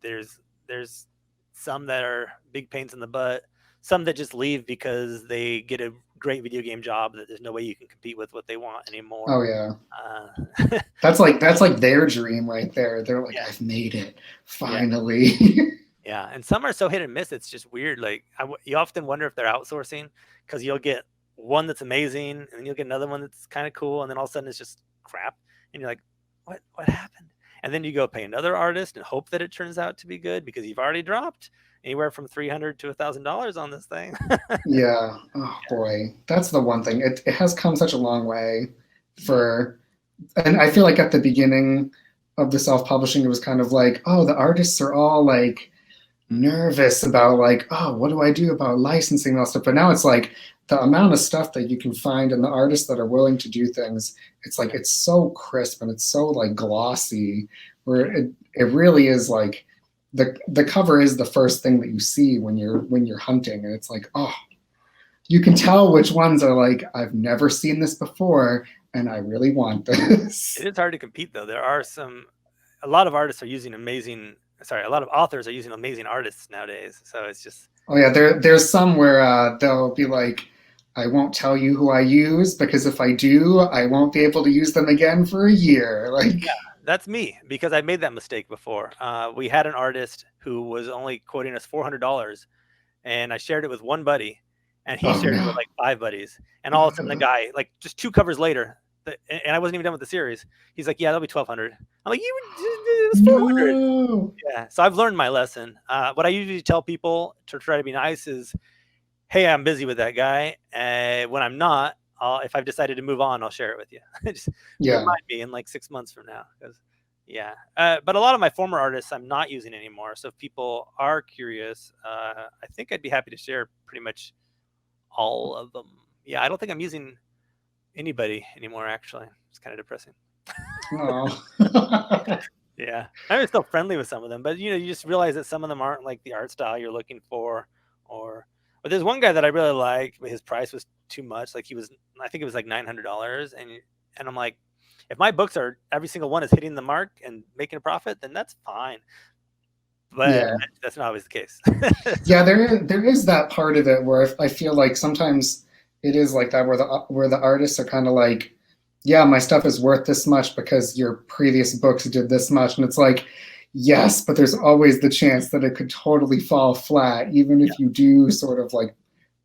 There's some that are big pains in the butt, some that just leave because they get a great video game job that there's no way you can compete with what they want anymore. Oh yeah. Uh, That's like their dream right there. They're like, yeah, I've made it yeah, finally. yeah. And some are so hit and miss. It's just weird. Like you often wonder if they're outsourcing, because you'll get one that's amazing, and then you'll get another one that's kind of cool, and then all of a sudden it's just crap, and you're like, what happened? And then you go pay another artist and hope that it turns out to be good, because you've already dropped anywhere from $300 to $1,000 on this thing. Yeah. Oh boy. That's the one thing. It has come such a long way for, and I feel like at the beginning of the self-publishing, it was kind of like, oh, the artists are all like nervous about, like, oh, what do I do about licensing and all stuff. But now it's like the amount of stuff that you can find and the artists that are willing to do things, it's like it's so crisp and it's so like glossy, where it really is like the cover is the first thing that you see when you're hunting, and it's like, oh, you can tell which ones are like, I've never seen this before and I really want this. It is hard to compete, though. A lot of artists are using a lot of authors are using amazing artists nowadays. So it's just, Oh yeah, there's some where they'll be like, I won't tell you who I use because if I do, I won't be able to use them again for a year. Like, yeah, that's me, because I made that mistake before. We had an artist who was only quoting us $400, and I shared it with one buddy, and he oh shared it no. with like 5 buddies, and all of a sudden the guy, like just 2 covers later, and I wasn't even done with the series. He's like, "Yeah, that'll be 1,200." I'm like, "It was 400." No. Yeah, so I've learned my lesson. What I usually tell people to try to be nice is, "Hey, I'm busy with that guy. When I'm not, if I've decided to move on, I'll share it with you. Just Yeah. remind me in like 6 months from now." Because yeah, but a lot of my former artists I'm not using anymore. So if people are curious, I think I'd be happy to share pretty much all of them. Yeah, I don't think I'm using anybody anymore. Actually, it's kind of depressing. Oh. Yeah, I'm still friendly with some of them, but you just realize that some of them aren't like the art style you're looking for, or but there's one guy that I really like, but his price was too much. Like I think it was like $900, and I'm like, if my books are every single one is hitting the mark and making a profit, then that's fine. But Yeah. that's not always the case. Yeah, there is that part of it where I feel like sometimes it is like that, where the artists are kind of like, yeah, my stuff is worth this much because your previous books did this much, and it's like, yes, but there's always the chance that it could totally fall flat, even Yeah, if you do sort of like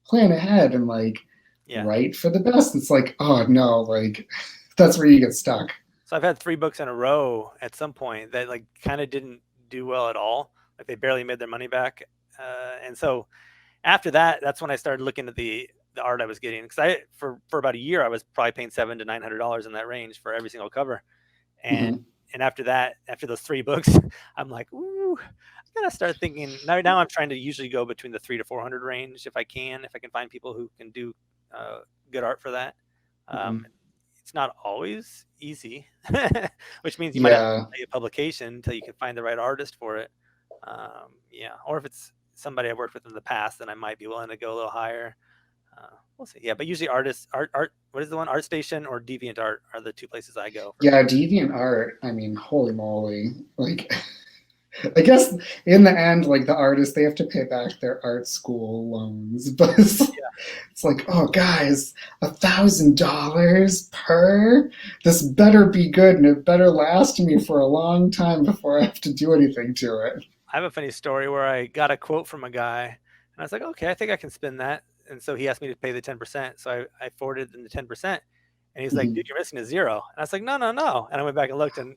plan ahead and like yeah. write for the best. It's like, oh no, like that's where you get stuck. So I've had 3 books in a row at some point that like kind of didn't do well at all. Like they barely made their money back, and so after that, that's when I started looking at the art I was getting, because I for about a year I was probably paying $700 to $900 in that range for every single cover, and Hmm. and after that, after those 3 books, I'm like, ooh, I gotta start thinking. Now I'm trying to usually go between the 300 to 400 range if I can find people who can do uh, good art for that. Um, Hmm. it's not always easy, which means you might have to Yeah. delay a publication until you can find the right artist for it. Yeah, or if it's somebody I've worked with in the past, then I might be willing to go a little higher. We'll see. Yeah, but usually artists, art. What is the one? ArtStation or DeviantArt are the 2 places I go for. Yeah, deviant art, I mean, holy moly. Like, I guess in the end, like the artists, they have to pay back their art school loans, but it's like, oh, guys, $1,000 per. This better be good, and it better last me for a long time before I have to do anything to it. I have a funny story where I got a quote from a guy, and I was like, okay, I think I can spin that. And so he asked me to pay the 10%. So I forwarded him the 10%. And he's like, Mhm. dude, you're missing a zero. And I was like, no, no, no. And I went back and looked, and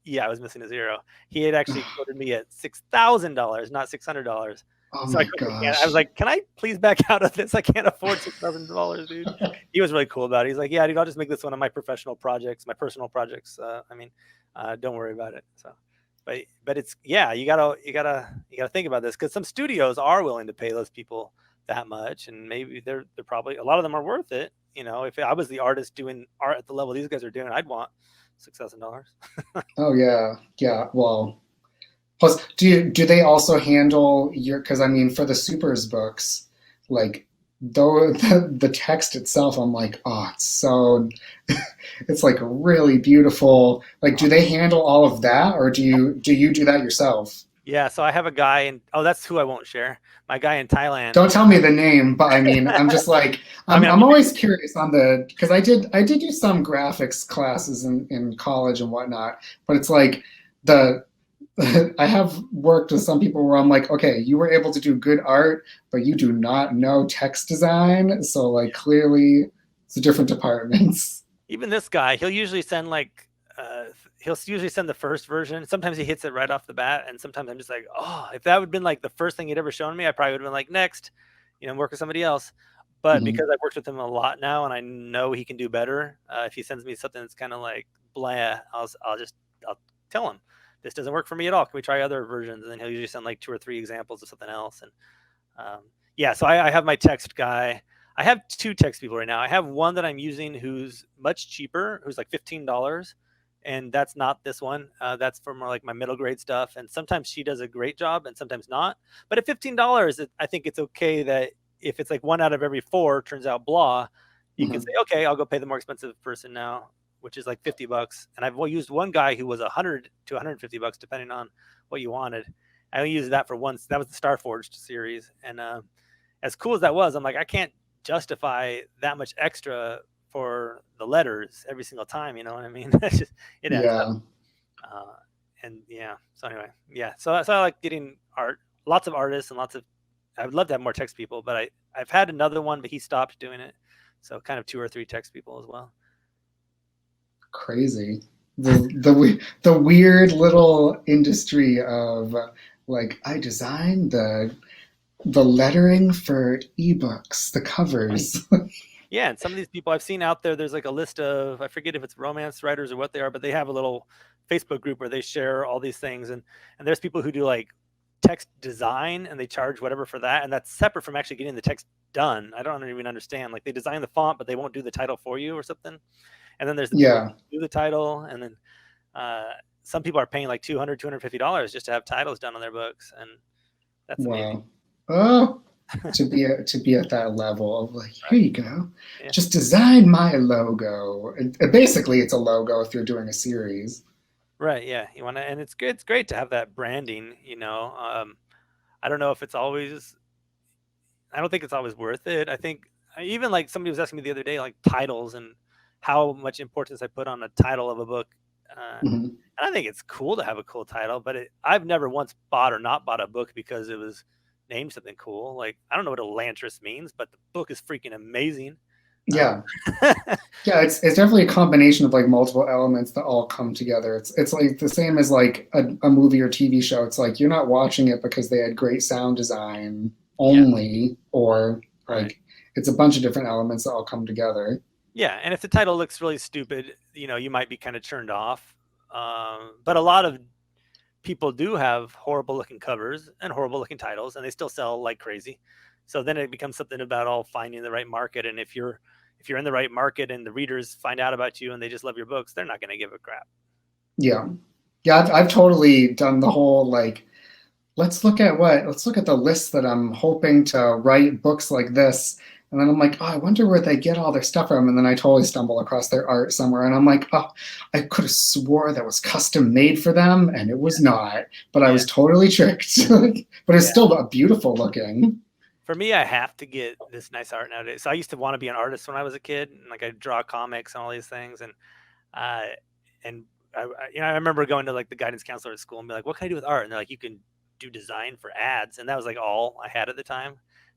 yeah, I was missing a zero. He had actually quoted me at $6,000, not $600. Oh So I my quickly can't. I was gosh. like, can I please back out of this? I can't afford $6,000, dude. He was really cool about it. He's like, yeah, dude, I'll just make this one of my professional projects, my personal projects. Don't worry about it. So, but it's yeah, you gotta think about this because some studios are willing to pay those people that much, and maybe they're probably a lot of them are worth it. You know, if I was the artist doing art at the level these guys are doing, I'd want $6,000. Oh yeah, yeah. Well, plus, do they also handle your? Because I mean, for the supers books, like though the text itself, I'm like, oh, it's so it's like really beautiful. Like, do they handle all of that, or do you do that yourself? Yeah, so I have a guy in oh, that's who I won't share. My guy in Thailand. Don't tell me the name, but I mean, I'm just like I mean, I'm always curious on the because I did do some graphics classes in college and whatnot, but it's like the I have worked with some people where I'm like, okay, you were able to do good art, but you do not know text design, so like clearly it's a different departments. even this guy, he'll usually send like he'll usually send the first version. Sometimes he hits it right off the bat, and sometimes I'm just like, oh, if that would have been like the first thing he'd ever shown me, I probably would have been like, next, work with somebody else. But Mhm. because I've worked with him a lot now, and I know he can do better, if he sends me something that's kind of like blah, I'll tell him this doesn't work for me at all. Can we try other versions? And then he'll usually send like two or three examples of something else. And yeah, so I have my text guy. I have two text people right now. I have one that I'm using who's much cheaper, who's like $15, and that's not this one. That's for more like my middle grade stuff. And sometimes she does a great job, and sometimes not. But at $15, I think it's okay that if it's like one out of every four turns out blah, you can say, Mhm. okay, I'll go pay the more expensive person now, which is like $50. And I've used one guy who was 100 to $150, depending on what you wanted. I only used that for once. That was the Starforged series, and as cool as that was, I'm like, I can't justify that much extra for the letters every single time. You know what I mean? It's just, it adds up. Yeah. Uh, and yeah. So anyway, yeah. So I like getting art, lots of artists and lots of. I would love to have more text people, but I've had another one, but he stopped doing it. So kind of two or three text people as well. Crazy. The weird little industry of like I designed the lettering for ebooks, the covers. Yeah, and some of these people I've seen out there, there's like a list of I forget if it's romance writers or what they are, but they have a little Facebook group where they share all these things, and there's people who do like text design and they charge whatever for that, and that's separate from actually getting the text done. I don't even understand. Like they design the font, but they won't do the title for you or something. And then there's the people Yeah. who do the title, and then uh, some people are paying like $200, $250 just to have titles done on their books, and that's amazing. Wow. Oh, to be at that level of like, here Right? you go. Yeah. Just design my logo. And basically, it's a logo if you're doing a series. Right. Yeah. You want to, and it's good. It's great to have that branding. I don't know if it's always. I don't think it's always worth it. I think even like somebody was asking me the other day, like titles and how much importance I put on a title of a book. Mhm. And I think it's cool to have a cool title, but I've never once bought or not bought a book because it was named something cool. Like I don't know what Elantris means, but the book is freaking amazing. Um, Yeah. Yeah, it's definitely a combination of like multiple elements that all come together. It's like the same as like a movie or TV show. It's like you're not watching it because they had great sound design yeah. only, or Right. like it's a bunch of different elements that all come together. Yeah, and if the title looks really stupid, you might be kind of turned off. But a lot of people do have horrible looking covers and horrible looking titles, and they still sell like crazy. So then it becomes something about all finding the right market. And if you're in the right market and the readers find out about you and they just love your books, they're not going to give a crap. Yeah. Yeah, I've totally done the whole like let's look at the list that I'm hoping to write books like this. And then I'm like, oh, I wonder where they get all their stuff from. And then I totally stumble across their art somewhere. And I'm like, oh, I could have swore that was custom made for them. And it was not. But I Yeah, was totally tricked. But it's yeah. still beautiful looking. For me, I have to get this nice art nowadays. So I used to want to be an artist when I was a kid, and like I draw comics and all these things, uh, and I remember going to like the guidance counselor at school and be like, "What can I do with art?" And they're like, "You can do design for ads, and that was like all I had at the time.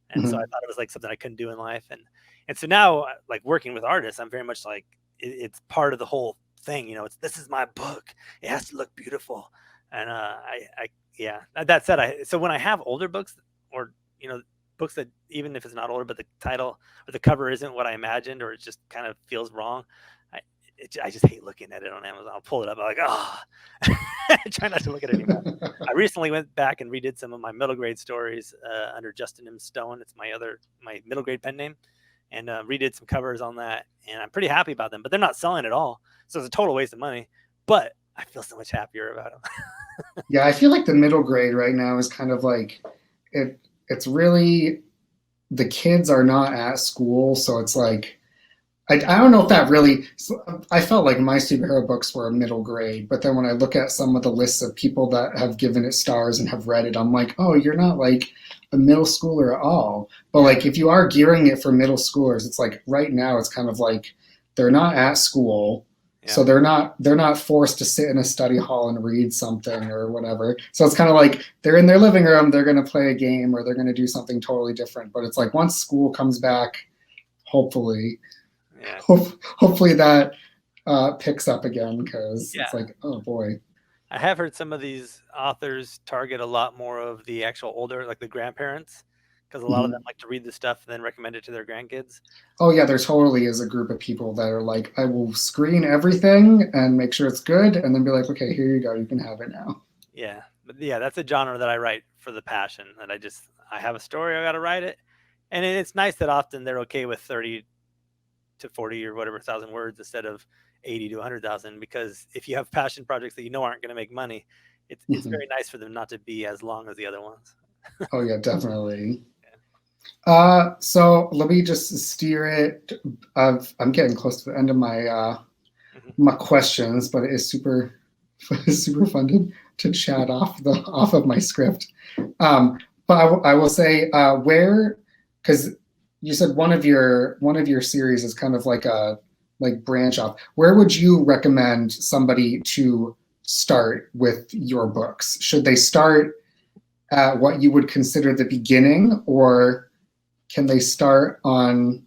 And so I Mhm. thought it was like something I couldn't do in life. And so now, like working with artists, I'm very much like it's part of the whole thing. It's this is my book. It has to look beautiful. And I yeah. That said, so when I have older books or books that even if it's not older, but the title or the cover isn't what I imagined, or it just kind of feels wrong, I I just hate looking at it on Amazon. I'll pull it up. I'm like, oh, I try not to look at it anymore. I recently went back and redid some of my middle grade stories under Justin Sloan. It's my middle grade pen name, and redid some covers on that, and I'm pretty happy about them. But they're not selling at all, so it's a total waste of money. But I feel so much happier about them. Yeah, I feel like the middle grade right now is kind of like it's really the kids are not at school, so it's like I don't know if that really. I felt like my superhero books were a middle grade, but then when I look at some of the lists of people that have given it stars and have read it, I'm like, oh, you're not like a middle schooler at all. But Yeah, like if you are gearing it for middle schoolers, it's like right now it's kind of like they're not at school, yeah, so they're not forced to sit in a study hall and read something or whatever. So it's kind of like they're in their living room, they're going to play a game or they're going to do something totally different. But it's like once school comes back, hopefully yeah, hopefully that picks up again because yeah. it's like, oh boy. I have heard some of these authors target a lot more of the actual older, like the grandparents, because a lot of them Mhm. like to read the stuff and then recommend it to their grandkids. Oh yeah, there totally is a group of people that are like, I will screen everything and make sure it's good, and then be like, okay, here you go, you can have it now. Yeah, but yeah, that's a genre that I write for the passion. That I have a story, I got to write it, and it's nice that often they're okay with 30 to 40 or whatever thousand words instead of 80 to 100,000. Because if you have passion projects that you know aren't going to make money, it's Mhm. very nice for them not to be as long as the other ones. Oh yeah, definitely. Yeah. So let me just steer it. I'm getting close to the end of Mhm. my questions, but it is super super fun to chat off of my script. Um, but I will say where, because you said one of your series is kind of like a like branch off. Where would you recommend somebody to start with your books? Should they start at what you would consider the beginning, or can they start on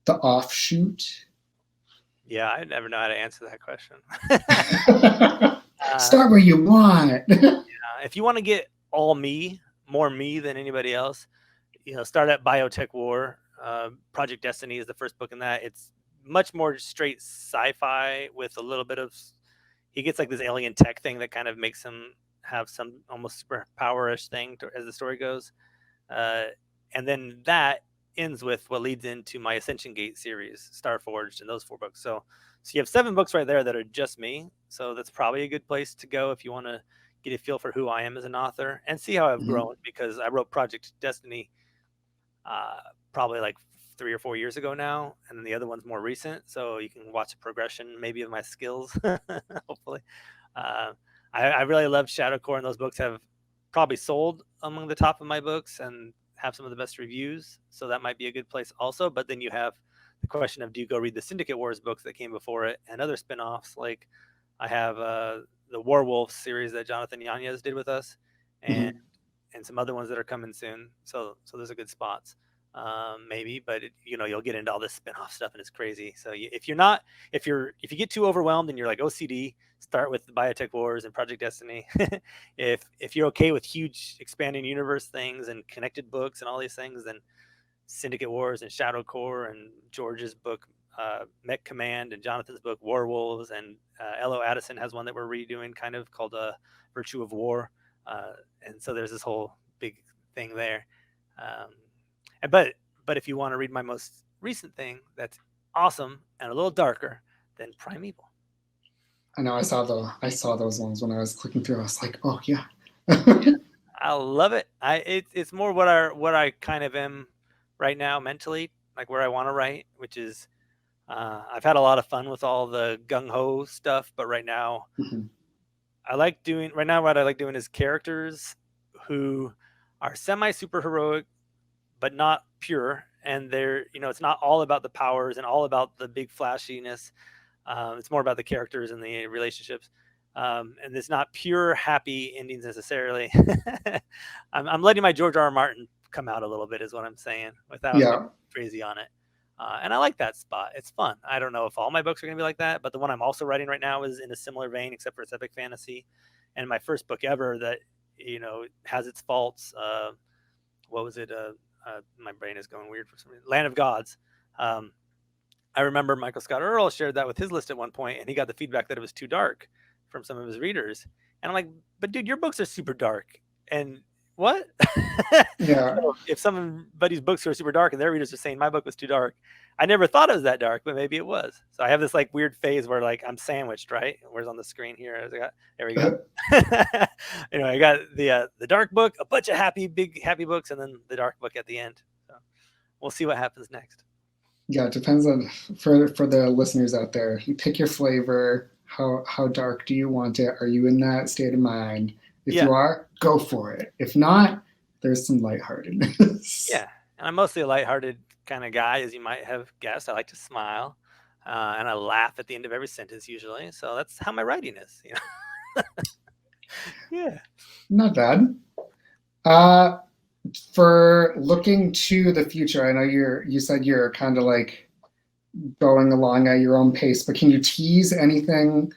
the offshoot? Yeah, I never know how to answer that question. uh, Start where you want. if you want to get all more me than anybody else, start at Biotech War. Project Destiny is the first book in that. It's much more straight sci-fi with a little bit of. He gets like this alien tech thing that kind of makes him have some almost superpower-ish thing as the story goes. Uh, and then that ends with what leads into my Ascension Gate series, Starforged, and those 4 books. So you have 7 books right there that are just me. So that's probably a good place to go if you want to get a feel for who I am as an author and see how I've Mhm, grown, because I wrote Project Destiny probably like 3 or 4 years ago now, and then the other one's more recent. So you can watch a progression maybe of my skills, hopefully. Uh, I really love Shadowcore, and those books have probably sold among the top of my books and have some of the best reviews. So that might be a good place also. But then you have the question of, do you go read the Syndicate Wars books that came before it and other spin-offs? Like I have the Warwolf series that Jonathan Yanez did with us, and mhm. some other ones that are coming soon. So those are good spots. Maybe, but you'll get into all this spin-off stuff and it's crazy. So if you get too overwhelmed and you're like OCD, start with the Biotech Wars and Project Destiny. If you're okay with huge expanding universe things and connected books and all these things, then Syndicate Wars and Shadow Core and George's book Mech Command and Jonathan's book Warwolves, and L.O. Addison has one that we're redoing kind of called Virtue of War. And so there's this whole big thing there. Um, but if you want to read my most recent thing that's awesome and a little darker, then Primeval. I know I saw those ones when I was clicking through. I was like, oh yeah. I love it. It's more what I kind of am right now mentally, like where I want to write, which is I've had a lot of fun with all the gung ho stuff, but right now Mhm, what I like doing is characters who are semi superheroic but not pure, and it's not all about the powers and all about the big flashiness. It's more about the characters and the relationships. And it's not pure happy endings necessarily. I'm letting my George R. R. Martin come out a little bit, is what I'm saying, without Yeah. going crazy on it. And I like that spot. It's fun. I don't know if all my books are going to be like that, but the one I'm also writing right now is in a similar vein, except for it's epic fantasy. And my first book ever that, has its faults. What was it? My brain is going weird for some reason. Land of Gods. Um, I remember Michael Scott Earl shared that with his list at one point, and he got the feedback that it was too dark from some of his readers. And I'm like, but dude, your books are super dark. And what? Yeah. If somebody's books are super dark and their readers are saying my book was too dark, I never thought it was that dark, but maybe it was. So I have this like weird phase where like I'm sandwiched, right? Where's on the screen here? There we go. I got the dark book, a bunch of big happy books, and then the dark book at the end. So we'll see what happens next. Yeah, it depends on for the listeners out there. You pick your flavor. How dark do you want it? Are you in that state of mind? If you are, go for it. If not, there's some lightheartedness. Yeah, and I'm mostly a lighthearted kind of guy, as you might have guessed. I like to smile, and I laugh at the end of every sentence usually. So that's how my writing is. Yeah. Not bad. For looking to the future, I know you said you're kind of like going along at your own pace, but can you tease anything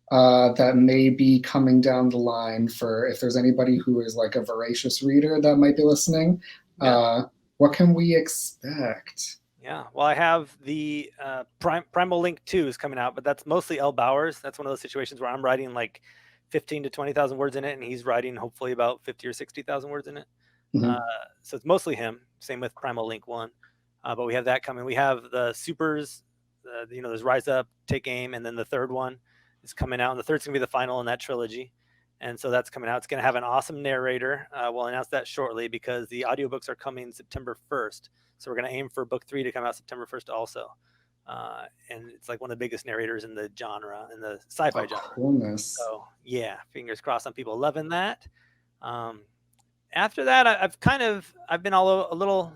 that may be coming down the line for if there's anybody who is like a voracious reader that might be listening? Yeah. What can we expect? Yeah, well, I have the Primal Link 2 is coming out, but that's mostly L. Bowers. That's one of those situations where I'm writing like 15 to 20,000 words in it, and he's writing hopefully about 50 or 60,000 words in it. Mm-hmm. So it's mostly him. Same with Primal Link 1. But we have that coming. We have the supers, there's Rise Up, Take Aim, and then the third one is coming out. And the third's going to be the final in that trilogy. And so that's coming out. It's going to have an awesome narrator. We'll announce that shortly because the audiobooks are coming September 1st. So we're going to aim for book 3 to come out September 1st also. And it's like one of the biggest narrators in the genre, in the sci-fi genre. Coolness. So yeah, fingers crossed on people loving that. After that, I've been a little,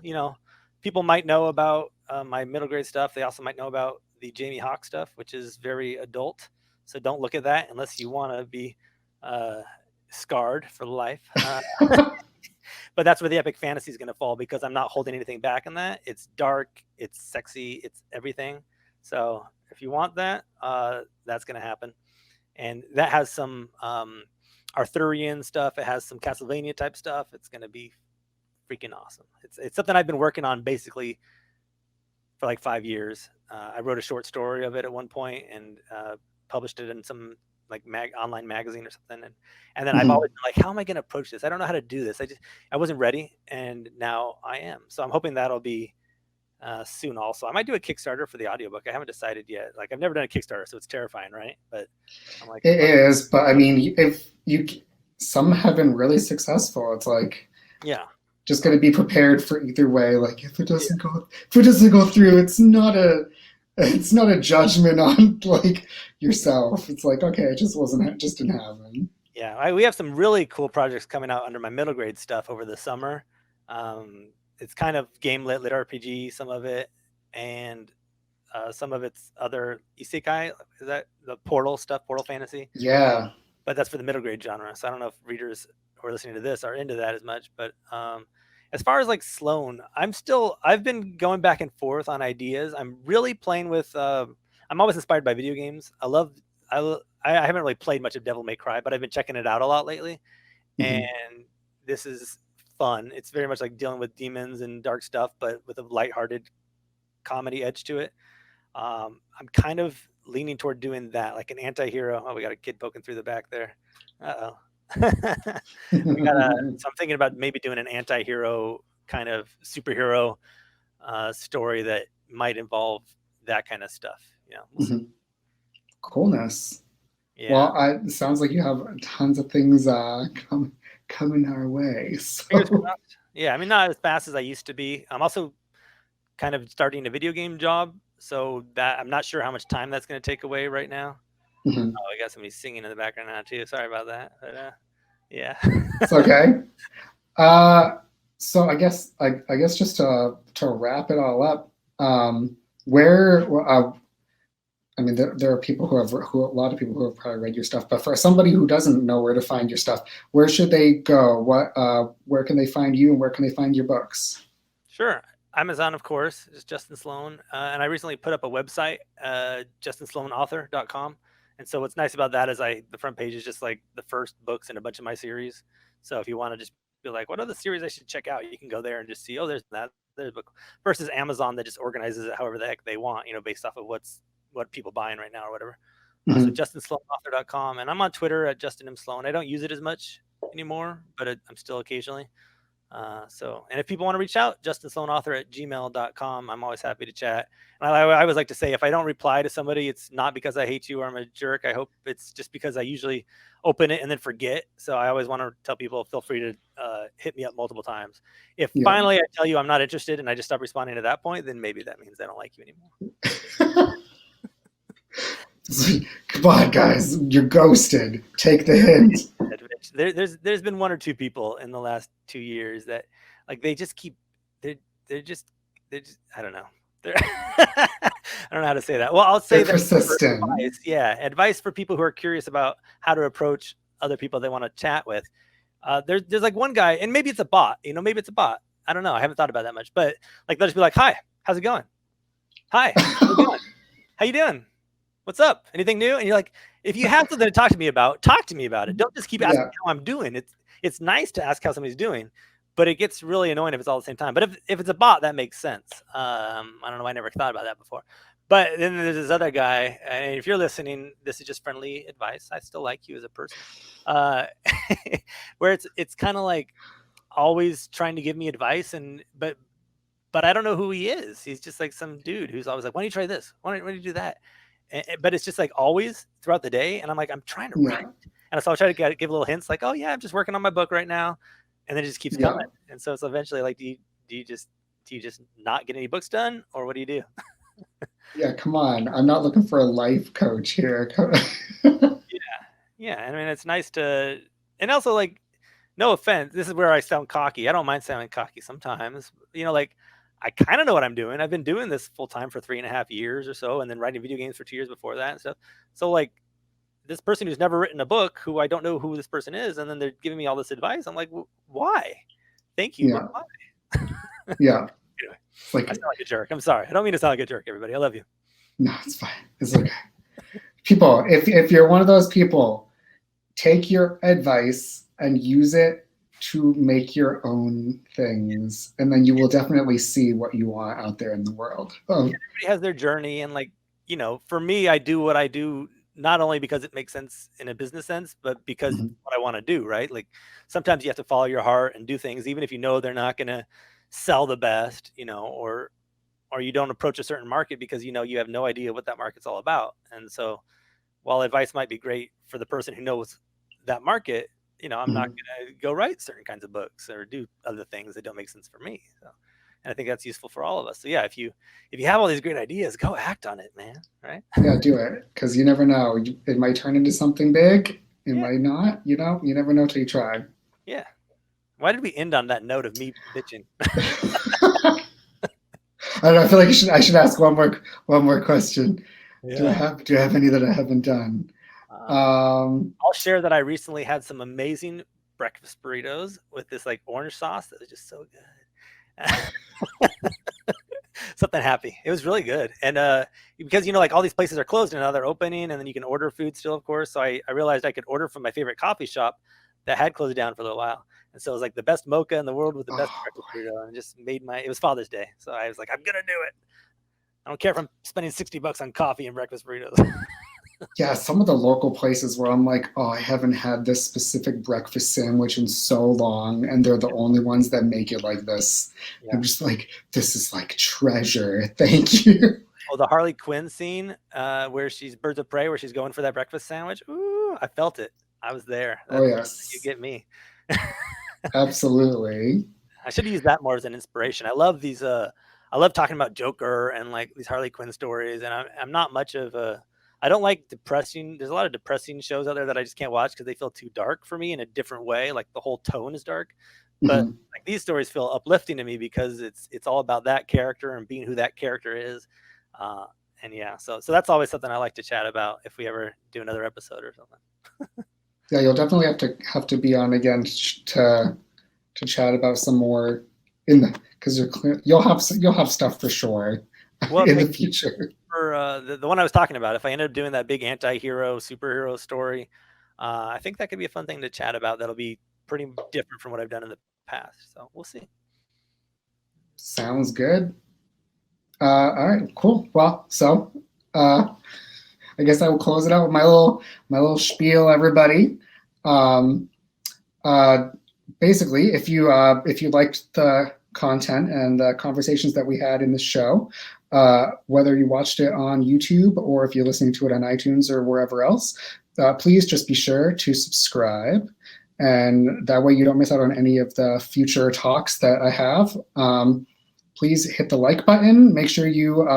people might know about my middle grade stuff. They also might know about the Jamie Hawk stuff, which is very adult. So don't look at that unless you want to be scarred for life. But that's where the epic fantasy is going to fall because I'm not holding anything back in that. It's dark, it's sexy, it's everything. So if you want that, that's going to happen. And that has some Arthurian stuff. It has some Castlevania type stuff. It's going to be freaking awesome. It's something I've been working on basically for like 5 years. I wrote a short story of it at one point and published it in some like online magazine or something. And then I've always been like, how am I going to approach this? I don't know how to do this. I wasn't ready. And now I am. So I'm hoping that'll be soon also. I might do a Kickstarter for the audiobook. I haven't decided yet. Like I've never done a Kickstarter, so it's terrifying, right? But I'm like, it is. But I mean, if some have been really successful. It's like, yeah, just going to be prepared for either way. Like if it doesn't go through, it's not a judgment on like yourself. It's like, okay, it just didn't happen. Yeah, we have some really cool projects coming out under my middle grade stuff over the summer. It's kind of game lit RPG, some of it, and some of it's other isekai. Is that the Portal stuff, Portal fantasy? Yeah. But that's for the middle grade genre. So I don't know if readers who are listening to this are into that as much. But as far as like Sloan, I've been going back and forth on ideas. I'm really playing with, I'm always inspired by video games. I haven't really played much of Devil May Cry, but I've been checking it out a lot lately. Mm-hmm. And this is fun. It's very much like dealing with demons and dark stuff, but with a lighthearted comedy edge to it. I'm kind of leaning toward doing that, like an anti-hero. Oh, we got a kid poking through the back there. Uh-oh. So I'm thinking about maybe doing an anti-hero kind of superhero story that might involve that kind of stuff. We'll Coolness. Yeah. Well, it sounds like you have tons of things coming our way. So. Yeah, I mean, not as fast as I used to be. I'm also kind of starting a video game job, so that I'm not sure how much time that's going to take away right now. Mm-hmm. Oh, I got somebody singing in the background now too. Sorry about that. But yeah. It's okay. So I guess just to wrap it all up, I mean, there are people who a lot of people who have probably read your stuff, but for somebody who doesn't know where to find your stuff, where should they go? Where can they find you, and where can they find your books? Sure. Amazon, of course, is Justin Sloan. And I recently put up a website, justinsloanauthor.com. And so what's nice about that is the front page is just like the first books in a bunch of my series. So if you want to just be like, what are the series I should check out? You can go there and just see, oh, there's that, there's a book. Versus Amazon that just organizes it however the heck they want, based off of what people buying right now or whatever. So Mm-hmm. justinsloanauthor.com. And I'm on Twitter at Justin M. Sloan. I don't use it as much anymore, but I'm still occasionally. And if people want to reach out, justinsloanauthor@gmail.com. I'm always happy to chat. And I always like to say, if I don't reply to somebody, it's not because I hate you or I'm a jerk. I hope it's just because I usually open it and then forget. So I always want to tell people, feel free to hit me up multiple times. If Yeah. finally I tell you I'm not interested and I just stop responding at that point, then maybe that means I don't like you anymore. Come on, guys, you're ghosted. Take the hint. There's been one or two people in the last 2 years that like they just keep they're just I don't know. I don't know how to say that. Well, I'll say They're persistent. Advice, yeah, advice for people who are curious about how to approach other people they want to chat with. There's like one guy, and maybe it's a bot. Maybe it's a bot. I don't know. I haven't thought about that much, but like they'll just be like, "Hi, how's it going? Hi, how's it going? How you doing? What's up? Anything new?" And you're like, if you have something to talk to me about it. Don't just keep asking how I'm doing. It's nice to ask how somebody's doing, but it gets really annoying if it's all at the same time. But if it's a bot, that makes sense. I don't know. I never thought about that before. But then there's this other guy, and if you're listening, this is just friendly advice. I still like you as a person. Where it's kind of like always trying to give me advice, but I don't know who he is. He's just like some dude who's always like, "Why don't you try this? Why don't you do that?" But it's just like always throughout the day. And I'm like, I'm trying to write. And so I'll try to give little hints like, oh yeah, I'm just working on my book right now. And then it just keeps coming. And so it's eventually like, do you just not get any books done, or what do you do? Yeah, come on. I'm not looking for a life coach here. Yeah. I mean, it's nice to, and also like, no offense, this is where I sound cocky. I don't mind sounding cocky sometimes. Like I kind of know what I'm doing. I've been doing this full time for 3.5 years or so, and then writing video games for 2 years before that and stuff. So like this person who's never written a book, who I don't know who this person is, and then they're giving me all this advice. I'm like, why? Thank you. Yeah. But why? Yeah. Anyway, I sound like a jerk. I'm sorry. I don't mean to sound like a jerk, everybody. I love you. No, it's fine. It's okay. People, if you're one of those people, take your advice and use it to make your own things, and then you will definitely see what you want out there in the world. Everybody has their journey, and like, for me, I do what I do not only because it makes sense in a business sense, but because it's what I want to do, right? Like sometimes you have to follow your heart and do things even if they're not going to sell the best, or you don't approach a certain market because you have no idea what that market's all about. And so while advice might be great for the person who knows that market, I'm not going to go write certain kinds of books or do other things that don't make sense for me. So, and I think that's useful for all of us. So yeah, if you have all these great ideas, go act on it, man. Right? Yeah, do it, because you never know. It might turn into something big. It might not. You never know till you try. Yeah. Why did we end on that note of me bitching? I don't know. I feel like I should ask one more question. Yeah. Do I have any that I haven't done? I'll share that I recently had some amazing breakfast burritos with this like orange sauce that was just so good. Something happy. It was really good. And because like all these places are closed and now they're opening, and then you can order food still, of course. So I realized I could order from my favorite coffee shop that had closed down for a little while. And so it was like the best mocha in the world with the best breakfast burrito, and just made it was Father's Day. So I was like, I'm gonna do it. I don't care if I'm spending $60 on coffee and breakfast burritos. Yeah, some of the local places where I'm like, oh, I haven't had this specific breakfast sandwich in so long, and they're the only ones that make it like this. Yeah. I'm just like, this is like treasure. Thank you. Oh, the Harley Quinn scene where she's Birds of Prey, where she's going for that breakfast sandwich. Ooh, I felt it. I was there. Oh, yes. You get me. Absolutely. I should use that more as an inspiration. I love these. I love talking about Joker and like these Harley Quinn stories. And I'm not much of a. I don't like depressing. There's a lot of depressing shows out there that I just can't watch because they feel too dark for me in a different way. Like the whole tone is dark. But like these stories feel uplifting to me because it's all about that character and being who that character is. and yeah, so that's always something I like to chat about if we ever do another episode or something. Yeah, you'll definitely have to be on again to chat about some more in the because you'll have stuff for sure Well, in the future. for the one I was talking about, if I end up doing that big anti-hero superhero story, I think that could be a fun thing to chat about. That'll be pretty different from what I've done in the past. So we'll see. Sounds good. All right, cool. Well, so I guess I will close it out with my little spiel, everybody. Um, Basically, if you liked the content and the conversations that we had in this show, whether you watched it on YouTube or if you're listening to it on iTunes or wherever else, please just be sure to subscribe, and that way you don't miss out on any of the future talks that I have. Please hit the like button. Make sure you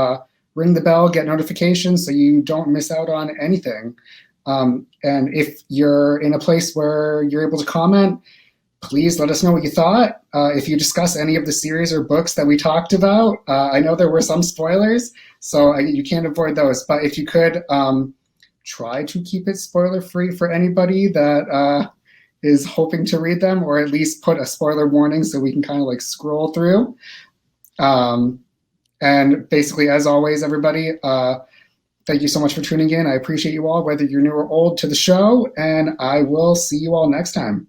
ring the bell, get notifications so you don't miss out on anything. And if you're in a place where you're able to comment, please let us know what you thought. If you discuss any of the series or books that we talked about, I know there were some spoilers, so you can't avoid those. But if you could try to keep it spoiler-free for anybody that is hoping to read them, or at least put a spoiler warning so we can kind of like scroll through. And basically, as always, everybody, thank you so much for tuning in. I appreciate you all, whether you're new or old to the show, and I will see you all next time.